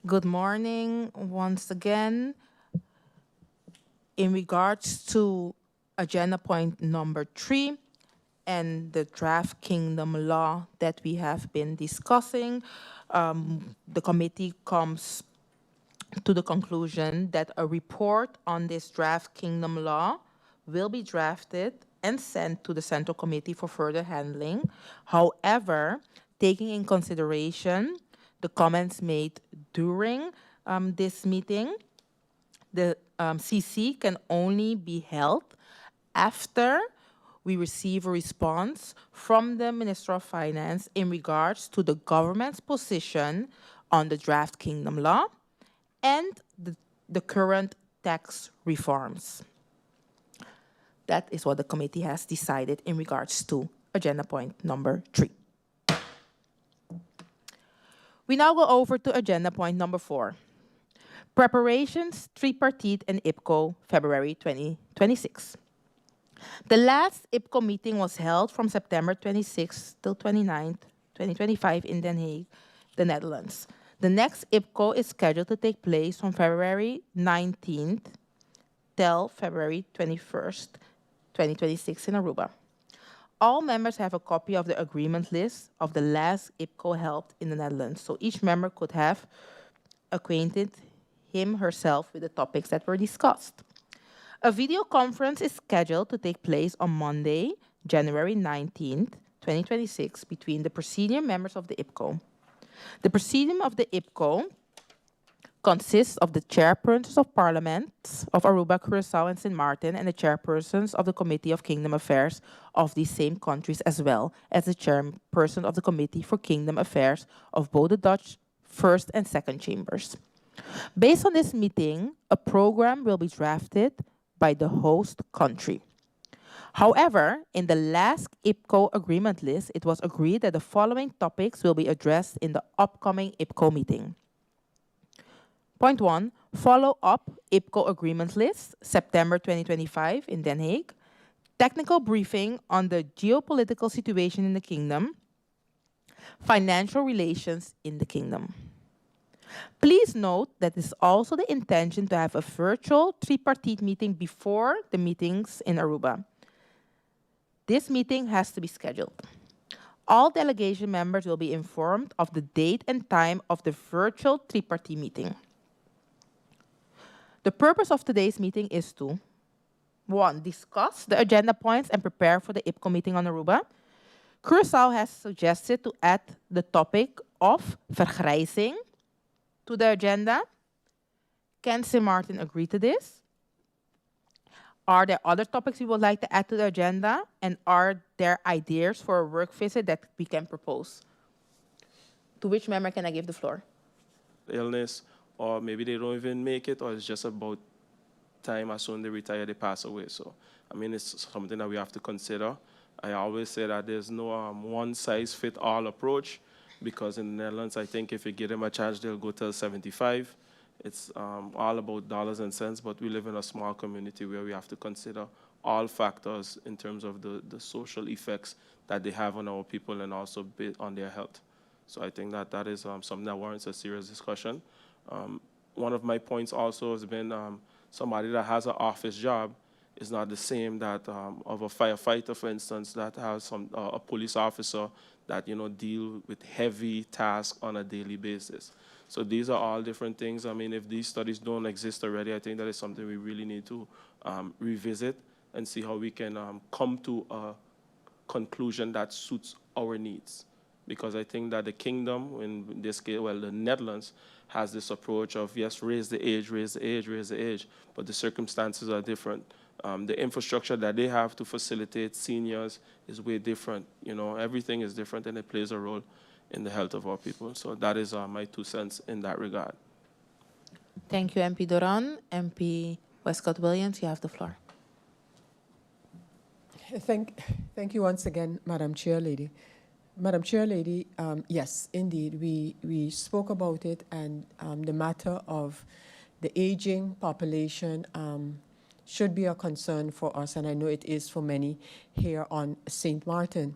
Good morning once again. In regards to agenda point number 3 and the draft kingdom law that we have been discussing, the committee comes to the conclusion that a report on this draft kingdom law will be drafted and sent to the Central Committee for further handling. However, taking in consideration the comments made during this meeting, the CC can only be held after we receive a response from the Minister of Finance in regards to the government's position on the draft kingdom law and the current tax reforms. That is what the committee has decided in regards to agenda point number 3. We now go over to agenda point number 4. Preparations, Tripartite and IPKO, February 2026. The last IPKO meeting was held from September 26 till 29, 2025 in Den Haag, the Netherlands. The next IPKO is scheduled to take place from February 19th till February 21st, 2026 in Aruba. All members have a copy of the agreement list of the last IPKO held in the Netherlands, so each member could have acquainted herself with the topics that were discussed. A video conference is scheduled to take place on Monday, January 19th, 2026, between the presidium members of the IPKO. The presidium of the IPKO consists of the chairpersons of parliaments of Aruba, Curaçao, and Sint Maarten, and the chairpersons of the Committee of Kingdom Affairs of these same countries, as well as the chairperson of the Committee for Kingdom Affairs of both the Dutch first and second chambers. Based on this meeting, a program will be drafted by the host country. However, in the last IPKO agreement list, it was agreed that the following topics will be addressed in the upcoming IPKO meeting. Point 1, follow up IPKO agreement list, September 2025 in Den Haag. Technical briefing on the geopolitical situation in the kingdom. Financial relations in the kingdom. Please note that it is also the intention to have a virtual tripartite meeting before the meetings in Aruba. This meeting has to be scheduled. All delegation members will be informed of the date and time of the virtual tripartite meeting. The purpose of today's meeting is to 1. Discuss the agenda points and prepare for the IPKO meeting on Aruba. Curaçao has suggested to add the topic of vergrijzing to the agenda. Can Sint Maarten agree to this? Are there other topics you would like to add to the agenda? And are there ideas for a work visit that we can propose? To which member can I give the floor? Illness, or maybe they don't even make it, or it's just about time as soon as they retire, they pass away. So, I mean, it's something that we have to consider. I always say that there's no one-size-fits-all approach, because in the Netherlands, I think if you give them a chance, they'll go till 75. It's all about dollars and cents, but we live in a small community where we have to consider all factors in terms of the social effects that they have on our people and also on their health. So I think that that is something that warrants a serious discussion. One of my points also has been somebody that has an office job is not the same that of a firefighter, for instance, that has a police officer that deal with heavy tasks on a daily basis. So these are all different things. I mean, if these studies don't exist already, I think that is something we really need to revisit and see how we can come to a conclusion that suits our needs. Because I think that the kingdom, in this case, well, the Netherlands, has this approach of, yes, raise the age, raise the age, raise the age, but the circumstances are different. The infrastructure that they have to facilitate seniors is way different. Everything is different, and it plays a role in the health of our people. So that is my 2 cents in that regard. Thank you, MP Doran. MP Westcott-Williams, you have the floor. Thank you once again, Madam Chair Lady. Madam Chair Lady, yes, indeed, we spoke about it, and the matter of the aging population should be a concern for us, and I know it is for many here on St. Maarten.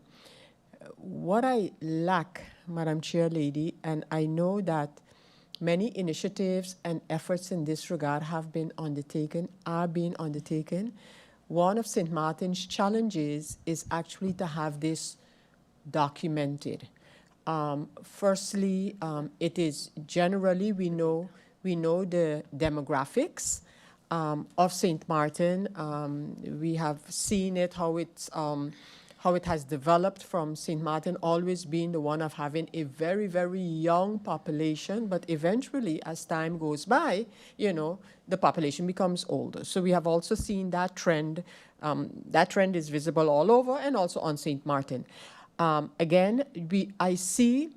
What I lack, Madam Chair Lady, and I know that many initiatives and efforts in this regard have been undertaken, are being undertaken. One of St. Martin's challenges is actually to have this documented. Firstly, it is generally, we know the demographics of St. Martin. We have seen it, how it has developed from St. Martin always being the one of having a very, very young population, but eventually, as time goes by, you know, the population becomes older. So we have also seen that trend. That trend is visible all over and also on St. Martin. Again, I see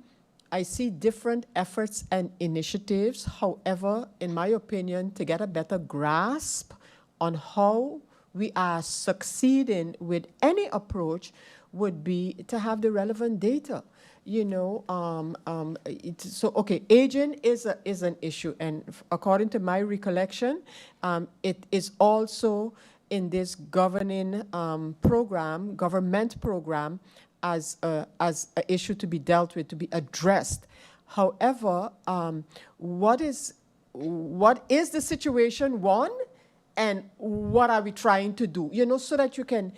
different efforts and initiatives. However, in my opinion, to get a better grasp on how we are succeeding with any approach would be to have the relevant data. You know, aging is an issue, and according to my recollection, it is also in this governing government program, as an issue to be dealt with, to be addressed. However, what is the situation, one, and what are we trying to do? You know, so that you can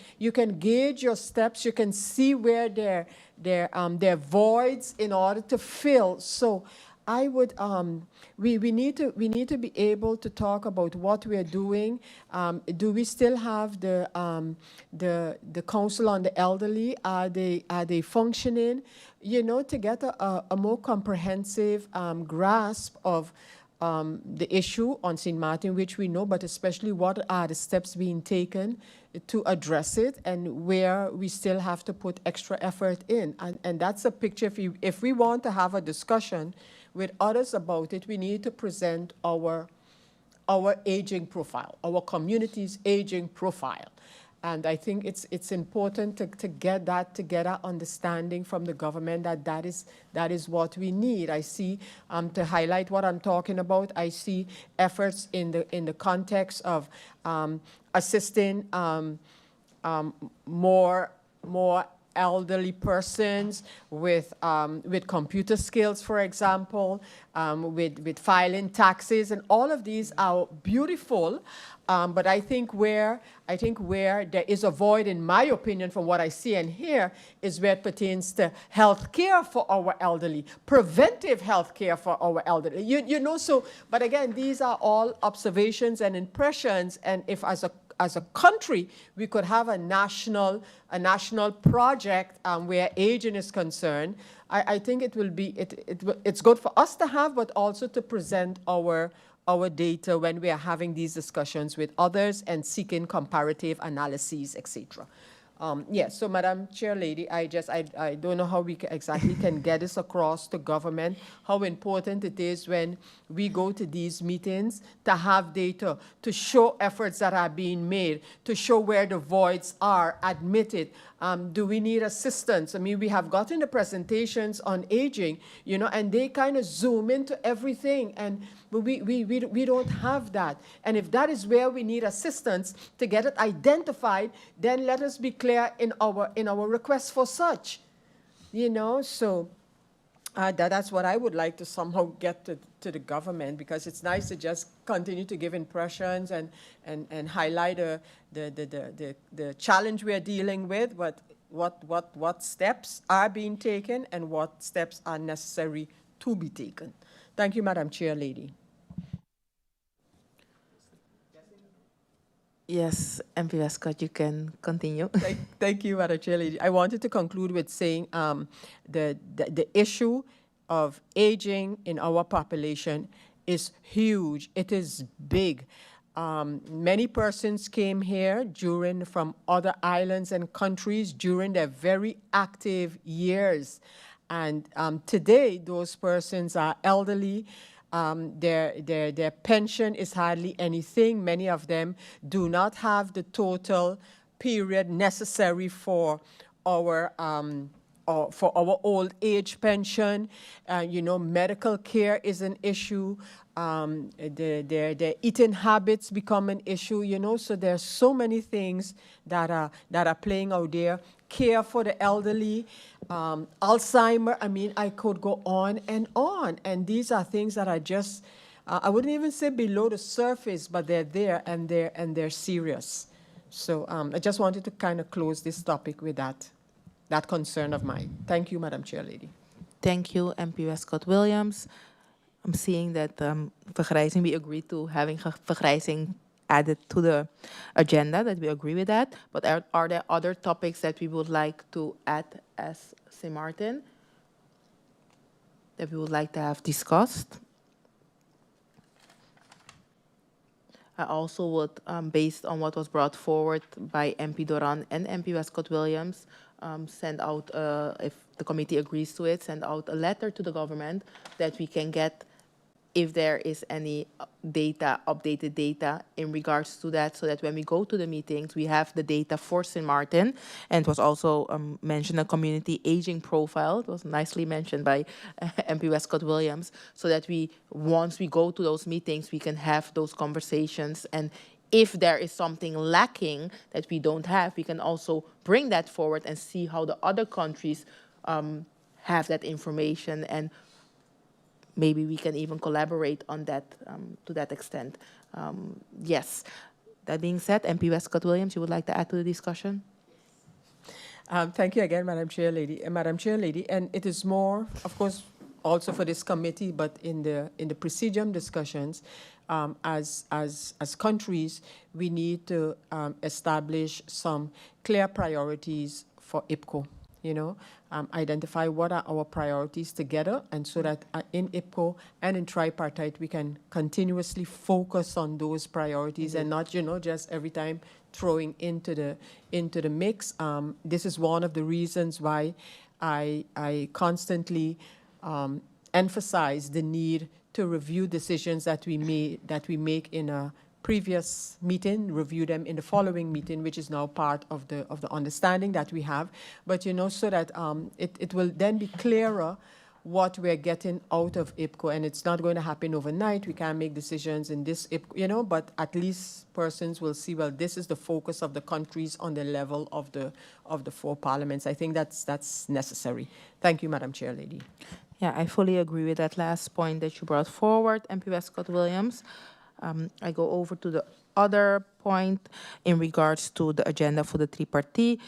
gauge your steps, you can see where there are voids in order to fill. So I would, we need to be able to talk about what we are doing. Do we still have the Council on the Elderly? Are they functioning? You know, to get a more comprehensive grasp of the issue on St. Martin, which we know, but especially what are the steps being taken to address it and where we still have to put extra effort in. And that's a picture. If we want to have a discussion with others about it, we need to present our aging profile, our community's aging profile. And I think it's important to get that together, understanding from the government that is what we need. I see, to highlight what I'm talking about, I see efforts in the context of assisting more elderly persons with computer skills, for example, with filing taxes, and all of these are beautiful. But I think where there is a void, in my opinion, from what I see and hear, is where it pertains to health care for our elderly, preventive health care for our elderly. You know, so, but again, these are all observations and impressions, and if as a country, we could have a national project where aging is concerned, I think it will be, it's good for us to have, but also to present our data when we are having these discussions with others and seeking comparative analyses, etc. Yes, so Madam Chair Lady, I don't know how we exactly can get this across to government, how important it is when we go to these meetings to have data, to show efforts that are being made, to show where the voids are, admit it. Do we need assistance? I mean, we have gotten the presentations on aging, you know, and they kind of zoom into everything, and we don't have that. And if that is where we need assistance to get it identified, then let us be clear in our request for such, you know. So that's what I would like to somehow get to the government, because it's nice to just continue to give impressions and highlight the challenge we are dealing with, but what steps are being taken and what steps are necessary to be taken. Thank you, Madam Chair Lady. Yes, MP Westcott, you can continue. Thank you, Madam Chair Lady. I wanted to conclude with saying the issue of aging in our population is huge. It is big. Many persons came here from other islands and countries during their very active years. And today, those persons are elderly. Their pension is hardly anything. Many of them do not have the total period necessary for our old age pension. You know, medical care is an issue. Their eating habits become an issue, you know, so there's so many things that are playing out there. Care for the elderly, Alzheimer. I mean, I could go on. And these are things that are just, I wouldn't even say below the surface, but they're there and they're serious. So I just wanted to kind of close this topic with that concern of mine. Thank you, Madam Chair Lady. Thank you, MP Westcott Williams. I'm seeing that vergrijzing, we agree to having vergrijzing added to the agenda, that we agree with that. But are there other topics that we would like to add as Sint Maarten that we would like to have discussed? I also would, based on what was brought forward by MP Doran and MP Westcott Williams, send out, if the committee agrees to it, send out a letter to the government that we can get if there is any data, updated data in regards to that, so that when we go to the meetings, we have the data for Sint Maarten. And it was also mentioned a community aging profile. It was nicely mentioned by MP Westcott Williams, so that once we go to those meetings, we can have those conversations. And if there is something lacking that we don't have, we can also bring that forward and see how the other countries have that information, and maybe we can even collaborate on that to that extent. Yes. That being said, MP Westcott Williams, you would like to add to the discussion? Thank you again, Madam Chair Lady. Madam Chair Lady, and it is more, of course, also for this committee, but in the presidium discussions, as countries, we need to establish some clear priorities for IPKO. Identify what are our priorities together, and so that in IPKO and in Tripartite, we can continuously focus on those priorities and not, just every time throwing into the mix. This is one of the reasons why I constantly emphasize the need to review decisions that we make in a previous meeting, review them in the following meeting, which is now part of the understanding that we have. But so that it will then be clearer what we're getting out of IPKO, and it's not going to happen overnight. We can't make decisions in this IPKO, but at least persons will see, well, this is the focus of the countries on the level of the four parliaments. I think that's necessary. Thank you, Madam Chair Lady. Yeah, I fully agree with that last point that you brought forward, MP Westcott Williams. I go over to the other point in regards to the agenda for the Tripartite,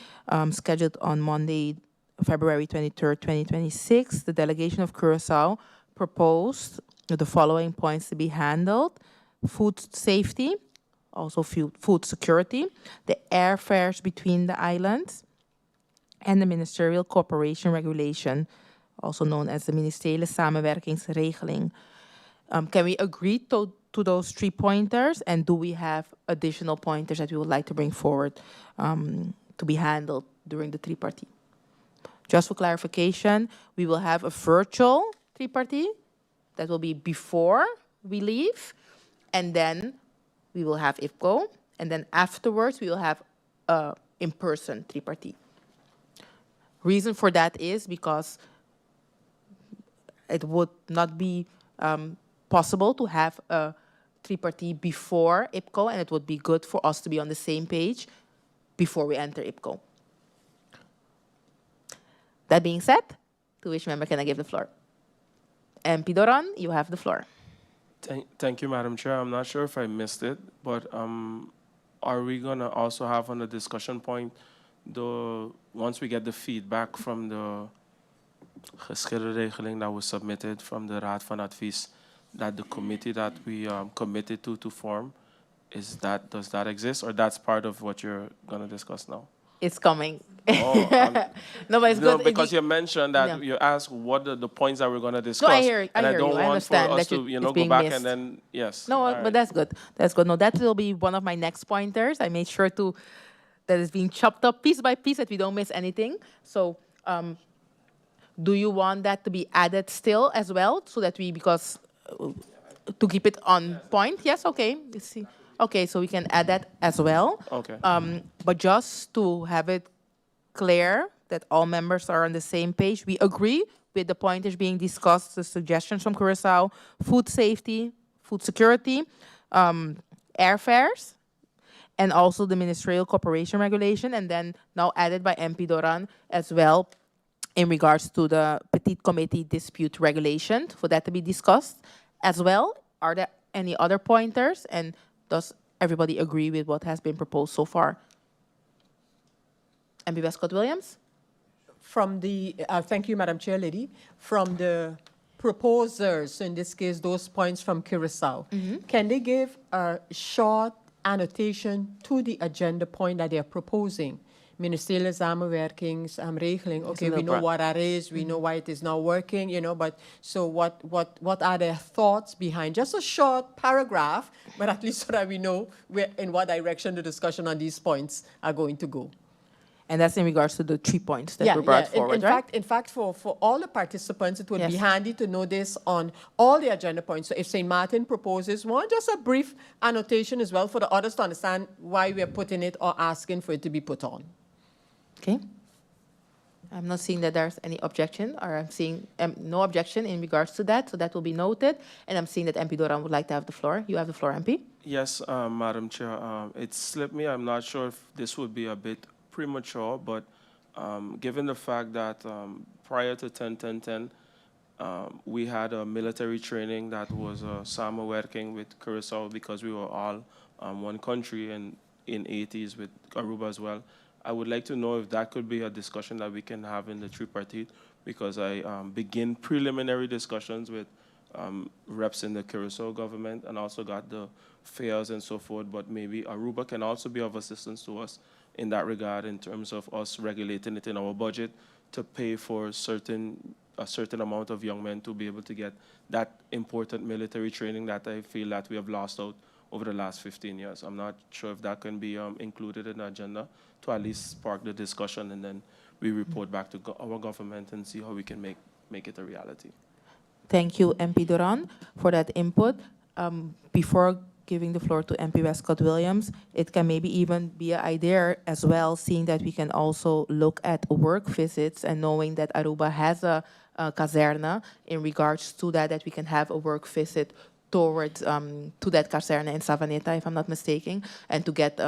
scheduled on Monday, February 23rd, 2026. The delegation of Curaçao proposed the following points to be handled: food safety, also food security, the airfares between the islands, and the ministerial cooperation regulation, also known as the Ministeriële Samenwerkingsregeling. Can we agree to those 3 pointers, and do we have additional pointers that we would like to bring forward to be handled during the Tripartite? Just for clarification, we will have a virtual Tripartite that will be before we leave, and then we will have IPKO, and then afterwards we will have a in-person Tripartite. Reason for that is because it would not be possible to have a Tripartite before IPKO, and it would be good for us to be on the same page before we enter IPKO. That being said, to which member can I give the floor? MP Doran, you have the floor. Thank you, Madam Chair. I'm not sure if I missed it, but are we going to also have on the discussion point, once we get the feedback from the geschillenregeling that was submitted from the Raad van Advies, that the committee that we committed to form, does that exist, or that's part of what you're going to discuss now? It's coming. Oh, no, but it's no, good. because you mentioned that you asked what are the points that we're going to discuss. No, I hear and I don't you. I want for understand us that to it's go being back missed. and then, yes. No, All but right. that's good. That's good. No, that will be one of my next pointers. I made sure that it's being chopped up piece by piece, that we don't miss anything. So do you want that to be added still as well, so that because to keep it on point? Yes, okay. Let's see. Okay, so we can add that as well. Okay. But just to have it clear that all members are on the same page, we agree with the pointers being discussed, the suggestions from Curaçao: food safety, food security, airfares, and also the ministerial cooperation regulation, and then now added by MP Doran as well, in regards to the Petite Committee dispute regulation, for that to be discussed as well. Are there any other pointers? And does everybody agree with what has been proposed so far? MP Westcott-Williams? From the, thank you, Madam Chair Lady. From the proposers, in this case, those points from Curacao, can they give a short annotation to the agenda point that they are proposing? Ministeriële samenwerkingsregeling. Okay, we know what that is. We know why it is not working. You know, but so what are their thoughts behind? Just a short paragraph, but at least so that we know where, in what direction the discussion on these points are going to go. And that's in regards to the 3 points that were brought forward, right? In fact, for all the participants, it would be Yes. handy to know this on all the agenda points. So if St. Martin proposes one, just a brief annotation as well for the others to understand why we're putting it or asking for it to be put on. Okay. I'm not seeing that there's any objection, or I'm seeing no objection in regards to that, so that will be noted. And I'm seeing that MP Doran would like to have the floor. You have the floor, MP. Yes, Madam Chair. It slipped me. I'm not sure if this would be a bit premature, but given the fact that prior to 10-10-10, we had a military training that was samenwerking with Curacao because we were all one country, and in 80s with Aruba as well. I would like to know if that could be a discussion that we can have in the tripartite, because I begin preliminary discussions with reps in the Curacao government and also got the fairs and so forth, but maybe Aruba can also be of assistance to us in that regard in terms of us regulating it in our budget to pay for a certain amount of young men to be able to get that important military training that I feel that we have lost out over the last 15 years. I'm not sure if that can be included in the agenda to at least spark the discussion, and then we report back to our government and see how we can make it a reality. Thank you, MP Doran, for that input. Before giving the floor to MP Westcott-Williams, it can maybe even be an idea as well, seeing that we can also look at work visits and knowing that Aruba has a caserna in regards to that we can have a work visit towards to that caserna in Savaneta, if I'm not mistaken, and to get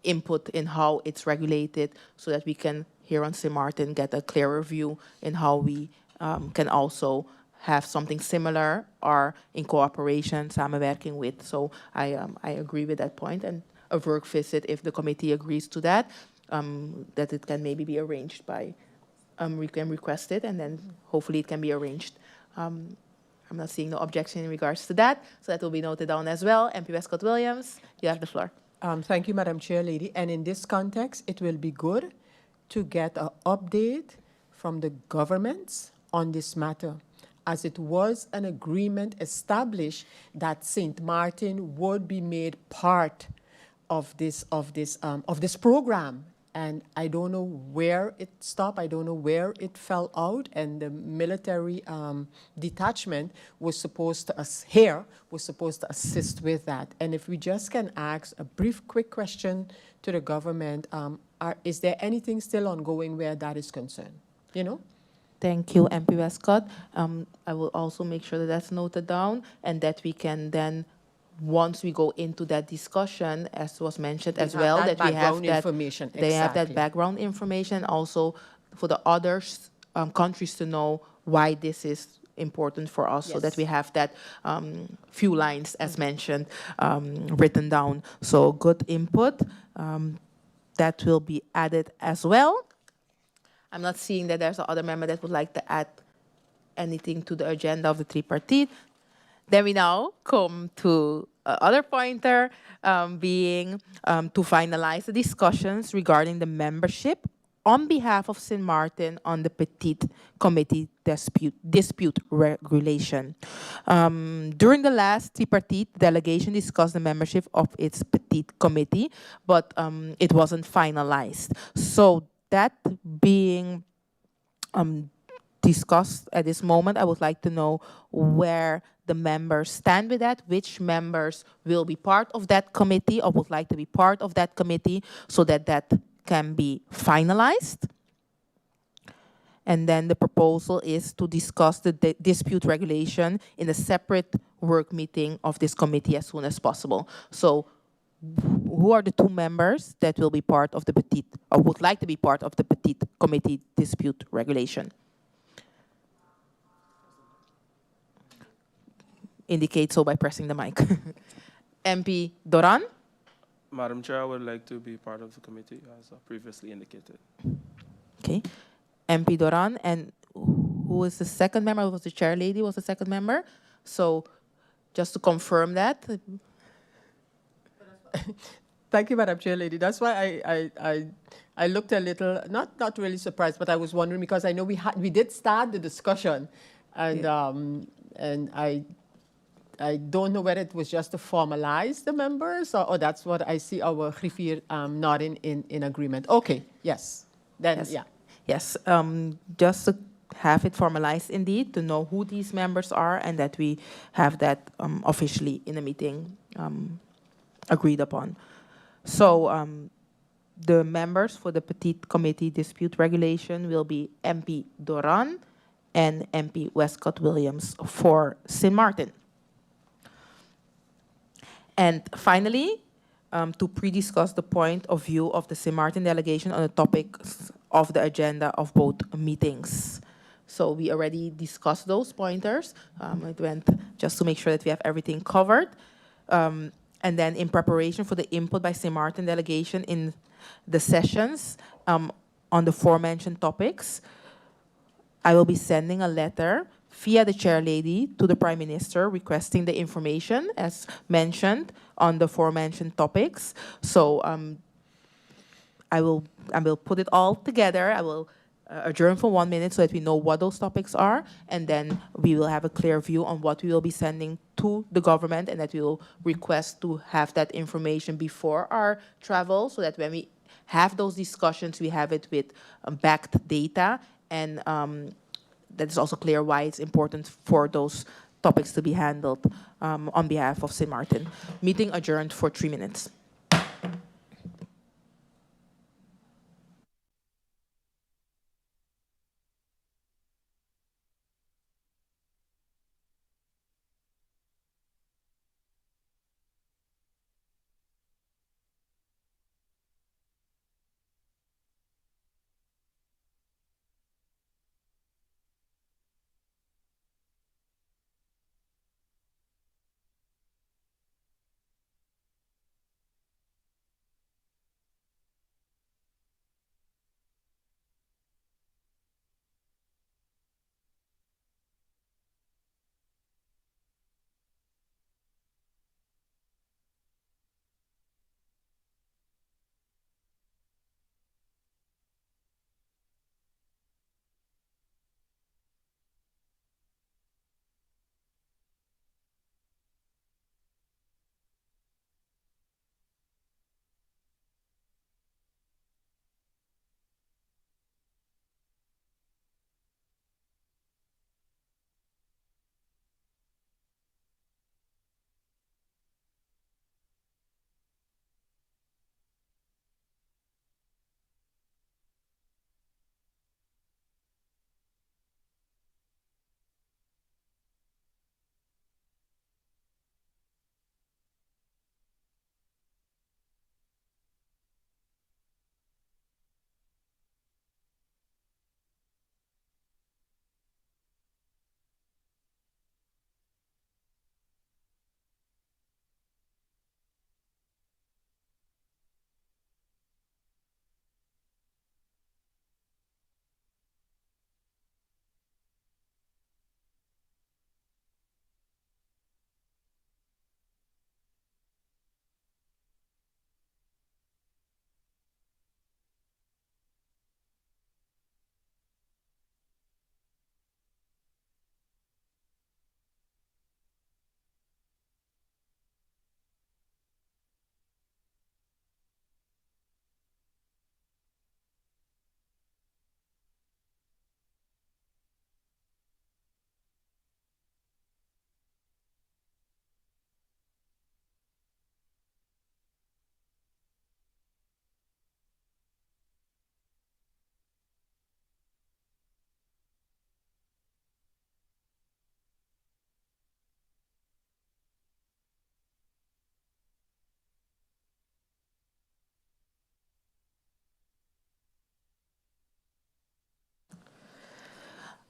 input in how it's regulated so that we can, here on St. Martin, get a clearer view in how we can also have something similar or in cooperation, samenwerking with. So I agree with that point, and a work visit, if the committee agrees to that, that it can maybe be arranged by, we can request it, and then hopefully it can be arranged. I'm not seeing no objection in regards to that, so that will be noted down as well. MP Westcott-Williams, you have the floor. Thank you, Madam Chair Lady. And in this context, it will be good to get an update from the governments on this matter, as it was an agreement established that St. Martin would be made part of this program. And I don't know where it stopped. I don't know where it fell out. And the military detachment was supposed to assist with that. And if we just can ask a brief, quick question to the government, is there anything still ongoing where that is concerned? You know? Thank you, MP Westcott. I will also make sure that that's noted down and that we can then, once we go into that discussion, as was mentioned as well, that we have that information. They have that background information also for the other countries to know why this is important for us, so that we have that few lines, as mentioned, written down. So good input. That will be added as well. I'm not seeing that there's another member that would like to add anything to the agenda of the tripartite. Then we now come to other pointer, being to finalize the discussions regarding the membership on behalf of St. Martin on the Petite Committee dispute regulation. During the last tripartite, the delegation discussed the membership of its Petite Committee, but it wasn't finalized. So that being discussed at this moment, I would like to know where the members stand with that, which members will be part of that committee or would like to be part of that committee, so that that can be finalized. And then the proposal is to discuss the dispute regulation in a separate work meeting of this committee as soon as possible. So who are the two members that will be part of the Petite, or would like to be part of the Petite Committee dispute regulation? indicate so by pressing the mic. MP Doran? Madam Chair, I would like to be part of the committee as previously indicated. Okay. MP Doran, and who was the second member? Was the chair lady was the second member? So just to confirm that. Thank you, Madam Chair Lady. That's why I looked a little, not really surprised, but I was wondering because I know we did start the discussion, and and I don't know whether it was just to formalize the members, or that's what I see our griffier nodding in agreement. Okay, yes. Then, Yes. yeah. Yes, just to have it formalized indeed, to know who these members are, and that we have that officially in the meeting agreed upon. So the members for the Petite Committee Dispute Regulation will be MP Doran and MP Westcott Williams for Sint Maarten. And finally, to pre-discuss the point of view of the Sint Maarten delegation on the topics of the agenda of both meetings. So we already discussed those pointers. It went just to make sure that we have everything covered. And then in preparation for the input by Sint Maarten delegation in the sessions on the aforementioned topics, I will be sending a letter via the chair lady to the Prime Minister requesting the information as mentioned on the aforementioned topics. So I will put it all together. I will adjourn for 1 minute so that we know what those topics are, and then we will have a clear view on what we will be sending to the government, and that we will request to have that information before our travel, so that when we have those discussions, we have it with backed data, and that is also clear why it's important for those topics to be handled on behalf of Sint Maarten. Meeting adjourned for 3 minutes.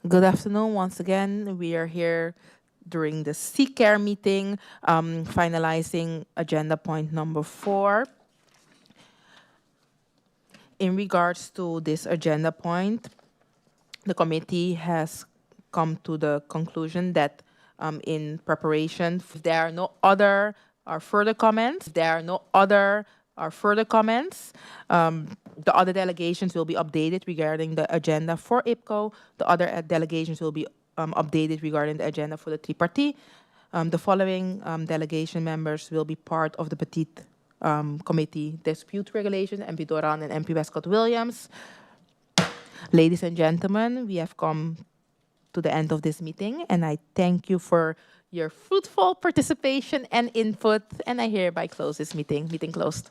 Good afternoon once again. We are here during the CKAIR meeting, finalizing agenda point number 4. In regards to this agenda point, the committee has come to the conclusion that in preparation, if there are no other or further comments, the other delegations will be updated regarding the agenda for IPKO. The other delegations will be updated regarding the agenda for the Tripartite. The following delegation members will be part of the Petite Committee Dispute Regulation, MP Doran and MP Westcott Williams. Ladies and gentlemen, we have come to the end of this meeting, and I thank you for your fruitful participation and input, and I hereby close this meeting. Meeting closed.